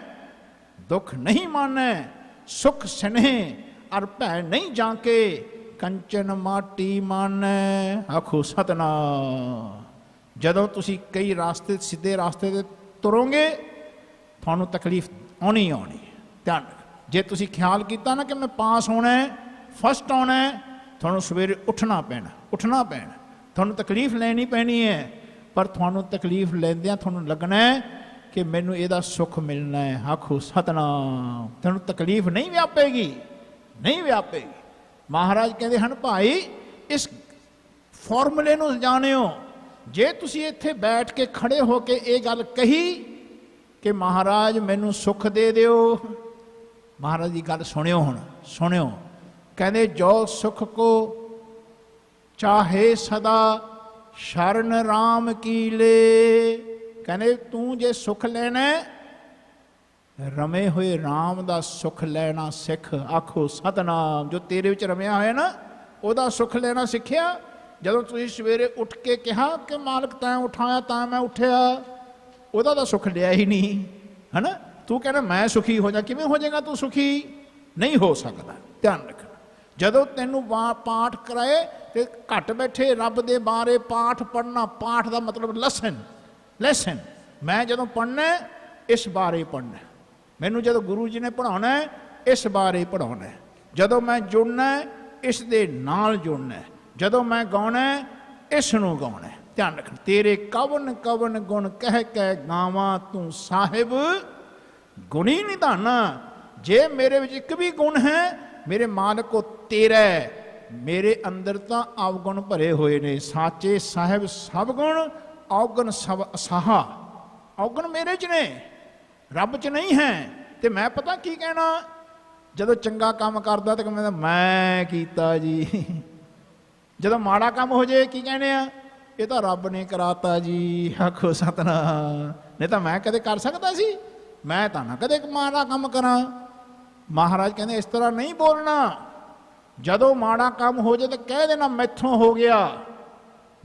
ਦੁੱਖ ਨਹੀਂ ਮਾਨੈ, ਸੁਖ ਸਨੇਹ ਅਰ ਭੈ ਨਹੀਂ ਜਾਂਕੇ, ਕੰਚਨ ਮਾਟੀ ਮਾਨੈ। ਆਖੋ ਸਤਨਾਮ। ਜਦੋਂ ਤੁਸੀਂ ਕਈ ਰਾਸਤੇ ਸਿੱਧੇ ਰਾਸਤੇ 'ਤੇ ਤੁਰੋਗੇ, ਤੁਹਾਨੂੰ ਤਕਲੀਫ ਆਉਣੀ ਆਉਣੀ। ਧਿਆਨ ਰੱਖ, ਜੇ ਤੁਸੀਂ ਖਿਆਲ ਕੀਤਾ ਨਾ ਕਿ ਮੈਂ ਪਾਸ ਹੋਣਾ, ਫਸਟ ਆਉਣਾ, ਤੁਹਾਨੂੰ ਸਵੇਰੇ ਉੱਠਣਾ ਪੈਣਾ, ਉੱਠਣਾ ਪੈਣਾ, ਤੁਹਾਨੂੰ ਤਕਲੀਫ ਲੈਣੀ ਪੈਣੀ ਹੈ। ਪਰ ਤੁਹਾਨੂੰ ਤਕਲੀਫ ਲੈਂਦਿਆਂ ਤੁਹਾਨੂੰ ਲੱਗਣਾ ਕਿ ਮੈਨੂੰ ਇਹਦਾ ਸੁੱਖ ਮਿਲਣਾ ਹੈ। ਆਖੋ ਸਤਨਾਮ। ਤੁਹਾਨੂੰ ਤਕਲੀਫ ਨਹੀਂ ਵਿਆਪੇਗੀ, ਨਹੀਂ ਵਿਆਪੇਗੀ। ਮਹਾਰਾਜ ਕਹਿੰਦੇ ਹਨ ਭਾਈ ਇਸ ਫਾਰਮੂਲੇ ਨੂੰ ਜਾਣਿਓ। ਜੇ ਤੁਸੀਂ ਇੱਥੇ ਬੈਠ ਕੇ ਖੜੇ ਹੋ ਕੇ ਇਹ ਗੱਲ ਕਹੀ ਕਿ ਮਹਾਰਾਜ ਮੈਨੂੰ ਸੁੱਖ ਦੇ ਦਿਓ, ਮਹਾਰਾਜ ਦੀ ਗੱਲ ਸੁਣਿਓ, ਹੁਣ ਸੁਣਿਓ। ਕਹਿੰਦੇ ਜੋ ਸੁਖ ਕੋ ਚਾਹੇ ਸਦਾ ਸ਼ਰਨ ਰਾਮ ਕੀ ਲੇ। ਕਹਿੰਦੇ ਤੂੰ ਜੇ ਸੁਖ ਲੈਣਾ, ਰਮੇ ਹੋਏ ਰਾਮ ਦਾ ਸੁਖ ਲੈਣਾ ਸਿੱਖ। ਆਖੋ ਸਤਨਾਮ। ਜੋ ਤੇਰੇ ਵਿੱਚ ਰਮਿਆ ਹੋਇਆ ਨਾ, ਉਹਦਾ ਸੁਖ ਲੈਣਾ ਸਿੱਖਿਆ। ਜਦੋਂ ਤੁਸੀਂ ਸਵੇਰੇ ਉੱਠ ਕੇ ਕਿਹਾ ਕਿ ਮਾਲਕ ਤੈਂ ਉਠਾਇਆ ਤਾਂ ਮੈਂ ਉੱਠਿਆ, ਉਹਦਾ ਤਾਂ ਸੁਖ ਲਿਆ ਹੀ ਨਹੀਂ, ਹੈ ਨਾ। ਤੂੰ ਕਹਿੰਦਾ ਮੈਂ ਸੁਖੀ ਹੋ ਜਾ, ਕਿਵੇਂ ਹੋ ਜਾਏਗਾ ਤੂੰ ਸੁਖੀ? ਨਹੀਂ ਹੋ ਸਕਦਾ। ਧਿਆਨ ਰੱਖਣਾ, ਜਦੋਂ ਤੈਨੂੰ ਪਾਠ ਕਰਾਏ ਤੇ ਘਟ ਬੈਠੇ ਰੱਬ ਦੇ ਬਾਰੇ ਪਾਠ ਪੜ੍ਹਨਾ, ਪਾਠ ਦਾ ਮਤਲਬ ਲੈਸਨ, ਲੈਸਨ। ਮੈਂ ਜਦੋਂ ਪੜ੍ਹਨਾ ਇਸ ਬਾਰੇ ਪੜ੍ਹਨਾ, ਮੈਨੂੰ ਜਦੋਂ ਗੁਰੂ ਜੀ ਨੇ ਪੜ੍ਹਾਉਣਾ ਇਸ ਬਾਰੇ ਪੜ੍ਹਾਉਣਾ, ਜਦੋਂ ਮੈਂ ਜੁੜਨਾ ਇਸ ਦੇ ਨਾਲ ਜੁੜਨਾ, ਜਦੋਂ ਮੈਂ ਗਾਉਣਾ ਇਸ ਨੂੰ ਗਾਉਣਾ। ਧਿਆਨ ਰੱਖਣਾ, ਤੇਰੇ ਕਵਨ ਕਵਨ ਗੁਣ ਕਹਿ ਕਹਿ ਗਾਵਾਂ, ਤੂੰ ਸਾਹਿਬ ਗੁਣੀ ਨਿਧਾਨਾ। ਜੇ ਮੇਰੇ ਵਿੱਚ ਇੱਕ ਵੀ ਗੁਣ ਹੈ, ਮੇਰੇ ਮਾਲਕ ਉਹ ਤੇਰਾ ਹੈ। ਮੇਰੇ ਅੰਦਰ ਤਾਂ ਅਵਗੁਣ ਭਰੇ ਹੋਏ ਨੇ। ਸਾਚੇ ਸਾਹਿਬ ਸਭ ਗੁਣ, ਔਗਣ ਸਭ ਅਸਾਹਾ। ਔਗਣ ਮੇਰੇ 'ਚ ਨੇ, ਰੱਬ 'ਚ ਨਹੀਂ ਹੈ। ਤੇ ਮੈਂ ਪਤਾ ਕੀ ਕਹਿਣਾ, ਜਦੋਂ ਚੰਗਾ ਕੰਮ ਕਰਦਾ ਤਾਂ ਕਹਿੰਦਾ ਮੈਂ ਕੀਤਾ ਜੀ। ਜਦੋਂ ਮਾੜਾ ਕੰਮ ਹੋ ਜਾਏ ਕੀ ਕਹਿੰਦੇ ਆ, ਇਹ ਤਾਂ ਰੱਬ ਨੇ ਕਰਾਤਾ ਜੀ। ਆਖੋ ਸਤਨਾਮ। ਨਹੀਂ ਤਾਂ ਮੈਂ ਕਦੇ ਕਰ ਸਕਦਾ ਸੀ? ਮੈਂ ਤਾਂ ਨਾ ਕਦੇ ਮਾੜਾ ਕੰਮ ਕਰਾਂ। ਮਹਾਰਾਜ ਕਹਿੰਦੇ ਇਸ ਤਰ੍ਹਾਂ ਨਹੀਂ ਬੋਲਣਾ। ਜਦੋਂ ਮਾੜਾ ਕੰਮ ਹੋ ਜਾਏ ਤਾਂ ਕਹਿ ਦੇਣਾ ਮੈਥੋਂ ਹੋ ਗਿਆ,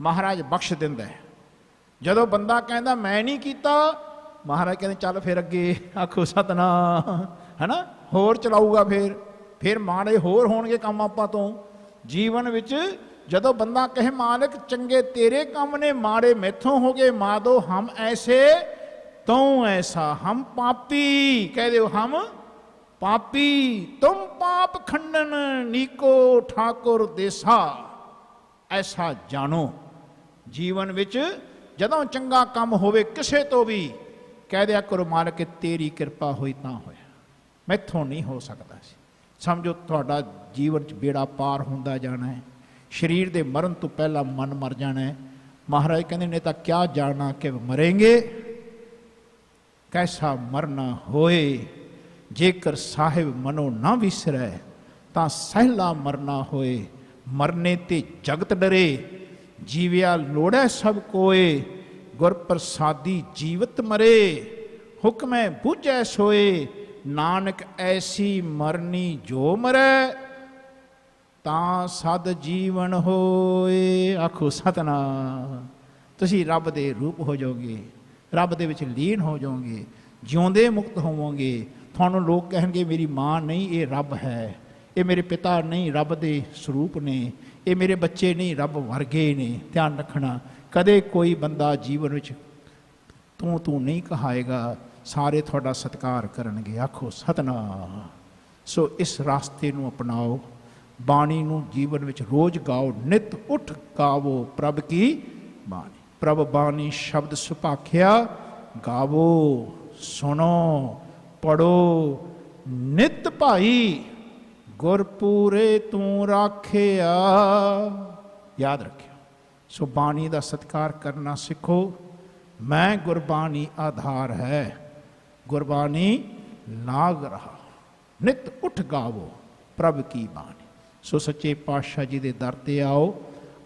ਮਹਾਰਾਜ ਬਖਸ਼ ਦਿੰਦਾ। ਜਦੋਂ ਬੰਦਾ ਕਹਿੰਦਾ ਮੈਂ ਨਹੀਂ ਕੀਤਾ, ਮਹਾਰਾਜ ਕਹਿੰਦੇ ਚੱਲ ਫਿਰ ਅੱਗੇ। ਆਖੋ ਸਤਨਾਮ। ਹੈ ਨਾ, ਹੋਰ ਚਲਾਊਗਾ। ਫਿਰ ਮਾੜੇ ਹੋਰ ਹੋਣਗੇ ਕੰਮ ਆਪਾਂ ਤੋਂ। ਜੀਵਨ ਵਿੱਚ ਜਦੋਂ ਬੰਦਾ ਕਹੇ ਮਾਲਕ ਚੰਗੇ ਤੇਰੇ ਕੰਮ ਨੇ, ਮਾੜੇ ਮੈਥੋਂ ਹੋ ਗਏ, ਮਾਦੋ ਹਮ ਐਸੇ ਤੂੰ ਐਸਾ, ਹਮ ਪਾਪੀ। ਕਹਿ ਦਿਓ ਹਮ ਪਾਪੀ, ਤੁਮ ਪਾਪ ਖੰਡਨ ਨੀਕੋ ਠਾਕੁਰ ਦੇਸਾ। ਐਸਾ ਜਾਣੋ। ਜੀਵਨ ਵਿੱਚ ਜਦੋਂ ਚੰਗਾ ਕੰਮ ਹੋਵੇ ਕਿਸੇ ਤੋਂ ਵੀ ਕਹਿ ਦਿਆ ਕਰੋ ਮਾਲਕ ਤੇਰੀ ਕਿਰਪਾ ਹੋਈ ਤਾਂ ਹੋਇਆ, ਮੈਥੋਂ ਨਹੀਂ ਹੋ ਸਕਦਾ ਸੀ। ਸਮਝੋ ਤੁਹਾਡਾ ਜੀਵਨ 'ਚ ਬੇੜਾ ਪਾਰ ਹੁੰਦਾ ਜਾਣਾ ਹੈ। ਸਰੀਰ ਦੇ ਮਰਨ ਤੋਂ ਪਹਿਲਾਂ ਮਨ ਮਰ ਜਾਣਾ ਹੈ। ਮਹਾਰਾਜ ਕਹਿੰਦੇ ਨੇ ਤਾਂ ਕਿਆ ਜਾਣਾ ਕਿ ਮਰੇਂਗੇ, ਕੈਸਾ ਮਰਨਾ ਹੋਏ। ਜੇਕਰ ਸਾਹਿਬ ਮਨੋ ਨਾ ਵਿਸਰੈ ਤਾਂ ਸਹਿਲਾ ਮਰਨਾ ਹੋਏ। ਮਰਨੇ ਤੇ ਜਗਤ ਡਰੇ, ਜੀਵਿਆ ਲੋੜੈ ਸਭ ਕੋਏ। ਗੁਰ ਪ੍ਰਸਾਦੀ ਜੀਵਤ ਮਰੇ, ਹੁਕਮੈ ਬੁਝੈ ਸੋਏ। ਨਾਨਕ ਐਸੀ ਮਰਨੀ ਜੋ ਮਰੈ, ਤਾਂ ਸਦ ਜੀਵਨ ਹੋਏ। ਆਖੋ ਸਤਨਾਮ। ਤੁਸੀਂ ਰੱਬ ਦੇ ਰੂਪ ਹੋ ਜਾਓਗੇ, ਰੱਬ ਦੇ ਵਿੱਚ ਲੀਨ ਹੋ ਜਾਓਗੇ, ਜਿਉਂਦੇ ਮੁਕਤ ਹੋਵੋਗੇ। ਤੁਹਾਨੂੰ ਲੋਕ ਕਹਿਣਗੇ ਮੇਰੀ ਮਾਂ ਨਹੀਂ, ਇਹ ਰੱਬ ਹੈ। ਇਹ ਮੇਰੇ ਪਿਤਾ ਨਹੀਂ, ਰੱਬ ਦੇ ਸਰੂਪ ਨੇ। ਇਹ ਮੇਰੇ ਬੱਚੇ ਨਹੀਂ, ਰੱਬ ਵਰਗੇ ਨੇ। ਧਿਆਨ ਰੱਖਣਾ, ਕਦੇ ਕੋਈ ਬੰਦਾ ਜੀਵਨ ਵਿੱਚ ਤੂੰ ਨਹੀਂ ਕਹਾਏਗਾ, ਸਾਰੇ ਤੁਹਾਡਾ ਸਤਿਕਾਰ ਕਰਨਗੇ। ਆਖੋ ਸਤਨਾਮ। ਸੋ ਇਸ ਰਾਸਤੇ ਨੂੰ ਅਪਣਾਓ, ਬਾਣੀ ਨੂੰ ਜੀਵਨ ਵਿੱਚ ਰੋਜ਼ ਗਾਓ। ਨਿਤ ਉੱਠ ਗਾਵੋ ਪ੍ਰਭ ਕੀ ਬਾਣੀ। ਪ੍ਰਭ ਬਾਣੀ ਸ਼ਬਦ ਸੁਭਾਖਿਆ ਗਾਵੋ, ਸੁਣੋ ਪੜੋ ਨਿਤ ਭਾਈ। ਗੁਰਪੂਰੇ ਤੂੰ ਰਾਖਿਆ। ਯਾਦ ਰੱਖਿਓ। ਸੋ ਬਾਣੀ ਦਾ ਸਤਿਕਾਰ ਕਰਨਾ ਸਿੱਖੋ। ਮੈਂ ਗੁਰਬਾਣੀ ਆਧਾਰ ਹੈ, ਗੁਰਬਾਣੀ ਲਾਗ ਰਹਾ। ਨਿਤ ਉੱਠ ਗਾਵੋ ਪ੍ਰਭ ਕੀ ਬਾਣੀ। ਸੋ ਸੱਚੇ ਪਾਤਸ਼ਾਹ ਜੀ ਦੇ ਦਰ ਤੇ ਆਓ।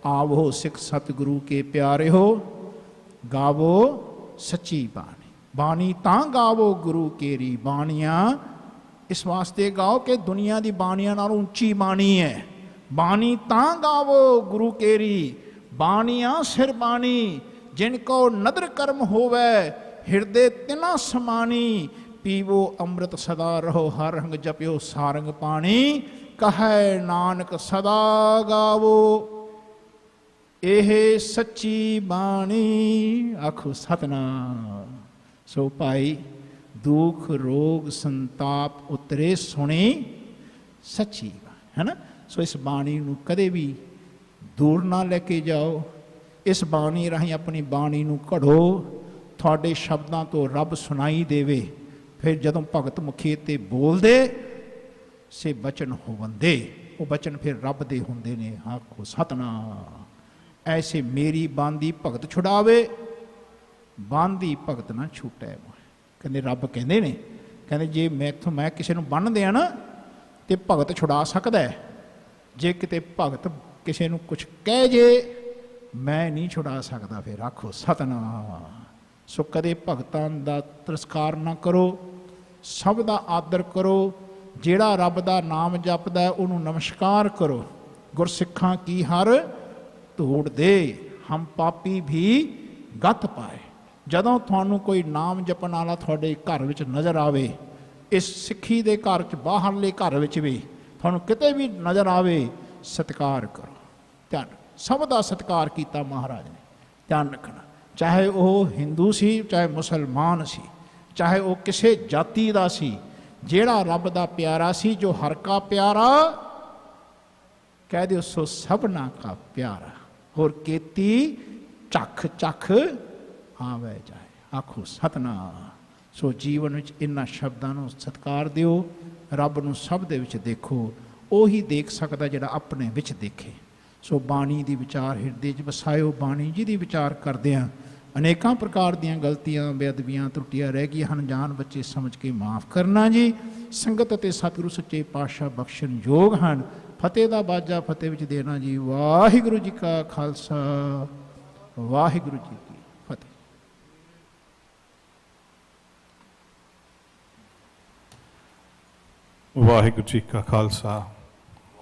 ਆਵੋ ਸਿੱਖ ਸਤਿਗੁਰੂ ਕੇ ਪਿਆਰਿਓ, ਗਾਵੋ ਸੱਚੀ ਬਾਣੀ। ਬਾਣੀ ਤਾਂ ਗਾਵੋ ਗੁਰੂ ਕੇਰੀ। ਬਾਣੀਆਂ ਇਸ ਵਾਸਤੇ ਗਾਓ ਕਿ ਦੁਨੀਆ ਦੀ ਬਾਣੀਆਂ ਨਾਲੋਂ ਉੱਚੀ ਬਾਣੀ ਹੈ। ਬਾਣੀ ਤਾਂ ਗਾਵੋ ਗੁਰੂ ਕੇਰੀ। ਬਾਣੀਆਂ ਸਿਰ ਬਾਣੀ, ਜਿਨ ਕੋ ਨਦਰ ਕਰਮ ਹੋਵੇ, ਹਿਰਦੇ ਤਿਨਾ ਸਮਾਨੀ। ਪੀਵੋ ਅੰਮ੍ਰਿਤ ਸਦਾ ਰਹੋ, ਹਰ ਰੰਗ ਜਪਿਓ ਸਾਰੰਗ ਪਾਣੀ। ਕਹੈ ਨਾਨਕ ਸਦਾ ਗਾਵੋ ਇਹ ਸੱਚੀ ਬਾਣੀ। ਆਖੋ ਸਤਨਾਮ। ਸੋ ਭਾਈ ਦੁੱਖ ਰੋਗ ਸੰਤਾਪ ਉਤਰੇ ਸੁਣੀ ਸੱਚੀ ਬਾਣੀ, ਹੈ ਨਾ। ਸੋ ਇਸ ਬਾਣੀ ਨੂੰ ਕਦੇ ਵੀ ਦੂਰ ਨਾ ਲੈ ਕੇ ਜਾਓ। ਇਸ ਬਾਣੀ ਰਾਹੀਂ ਆਪਣੀ ਬਾਣੀ ਨੂੰ ਘੜੋ। ਤੁਹਾਡੇ ਸ਼ਬਦਾਂ ਤੋਂ ਰੱਬ ਸੁਣਾਈ ਦੇਵੇ। ਫਿਰ ਜਦੋਂ ਭਗਤ ਮੁਖੀ ਤੇ ਬੋਲਦੇ ਸੇ ਬਚਨ ਹੋਵੰਦੇ, ਉਹ ਬਚਨ ਫਿਰ ਰੱਬ ਦੇ ਹੁੰਦੇ ਨੇ। ਆਖੋ ਸਤਨਾਮ। ਐਸੇ ਮੇਰੀ ਬਾਂਦੀ ਭਗਤ ਛੁਡਾਵੇ, ਬਾਂਦੀ ਭਗਤ ਨਾ ਛੂਟੈ। ਕਹਿੰਦੇ ਰੱਬ ਕਹਿੰਦੇ ਨੇ, ਕਹਿੰਦੇ ਜੇ ਮੈਂ ਕਿਸੇ ਨੂੰ ਬੰਨ੍ਹ ਦਿਆਂ ਨਾ ਤੇ ਭਗਤ ਛੁਡਾ ਸਕਦਾ। ਜੇ ਕਿਤੇ ਭਗਤ ਕਿਸੇ ਨੂੰ ਕੁਛ ਕਹਿ ਜੇ, ਮੈਂ ਨਹੀਂ ਛੁਡਾ ਸਕਦਾ। ਫਿਰ ਆਖੋ ਸਤਨਾਮ। ਸੋ ਕਦੇ ਭਗਤਾਂ ਦਾ ਤਿਰਸਕਾਰ ਨਾ ਕਰੋ, ਸਭ ਦਾ ਆਦਰ ਕਰੋ। ਜਿਹੜਾ ਰੱਬ ਦਾ ਨਾਮ ਜਪਦਾ ਉਹਨੂੰ ਨਮਸਕਾਰ ਕਰੋ। ਗੁਰਸਿੱਖਾਂ ਕੀ ਹਰ ਧੂੜ ਦੇ, ਹਮ ਪਾਪੀ ਵੀ ਗੱਤ ਪਾਏ। ਜਦੋਂ ਤੁਹਾਨੂੰ ਕੋਈ ਨਾਮ ਜਪਣ ਵਾਲਾ ਤੁਹਾਡੇ ਘਰ ਵਿੱਚ ਨਜ਼ਰ ਆਵੇ, ਇਸ ਸਿੱਖੀ ਦੇ ਘਰ 'ਚ ਬਾਹਰਲੇ ਘਰ ਵਿੱਚ ਵੀ ਤੁਹਾਨੂੰ ਕਿਤੇ ਵੀ ਨਜ਼ਰ ਆਵੇ, ਸਤਿਕਾਰ ਕਰੋ। ਧਿਆਨ, ਸਭ ਦਾ ਸਤਿਕਾਰ ਕੀਤਾ ਮਹਾਰਾਜ ਨੇ। ਧਿਆਨ ਰੱਖਣਾ, ਚਾਹੇ ਉਹ ਹਿੰਦੂ ਸੀ, ਚਾਹੇ ਮੁਸਲਮਾਨ ਸੀ, ਚਾਹੇ ਉਹ ਕਿਸੇ ਜਾਤੀ ਦਾ ਸੀ। ਜਿਹੜਾ ਰੱਬ ਦਾ ਪਿਆਰਾ ਸੀ, ਜੋ ਹਰ ਕਾ ਪਿਆਰਾ, ਕਹਿ ਦਿਓ ਸੋ ਸਭਨਾ ਕਾ ਪਿਆਰਾ। ਹੋਰ ਕੀਤੀ ਚੱਖ ਚੱਖ ਆਵੇ ਜਾਏ। ਆਖੋ ਸਤਨਾਮ। ਸੋ ਜੀਵਨ ਵਿੱਚ ਇਹਨਾਂ ਸ਼ਬਦਾਂ ਨੂੰ ਸਤਿਕਾਰ ਦਿਓ। ਰੱਬ ਨੂੰ ਸਭ ਦੇ ਵਿੱਚ ਦੇਖੋ। ਉਹੀ ਦੇਖ ਸਕਦਾ ਜਿਹੜਾ ਆਪਣੇ ਵਿੱਚ ਦੇਖੇ। ਸੋ ਬਾਣੀ ਦੀ ਵਿਚਾਰ ਹਿਰਦੇ 'ਚ ਵਸਾਇਓ। ਬਾਣੀ ਜਿਹਦੀ ਵਿਚਾਰ ਕਰਦਿਆਂ ਅਨੇਕਾਂ ਪ੍ਰਕਾਰ ਦੀਆਂ ਗਲਤੀਆਂ ਬੇਅਦਬੀਆਂ ਤਰੁੱਟੀਆਂ ਰਹਿ ਗਈਆਂ ਹਨ, ਜਾਣ ਬੱਚੇ ਸਮਝ ਕੇ ਮਾਫ ਕਰਨਾ ਜੀ। ਸੰਗਤ ਅਤੇ ਸਤਿਗੁਰੂ ਸੱਚੇ ਪਾਤਸ਼ਾਹ ਬਖਸ਼ਣ ਯੋਗ ਹਨ। ਫਤਿਹ ਦਾ ਬਾਜਾ ਫਤਿਹ ਵਿੱਚ ਦੇਣਾ ਜੀ। ਵਾਹਿਗੁਰੂ ਜੀ ਕਾ ਖਾਲਸਾ, ਵਾਹਿਗੁਰੂ ਜੀ ਕੀ ਫਤਿਹ। ਵਾਹਿਗੁਰੂ ਜੀ ਕਾ ਖਾਲਸਾ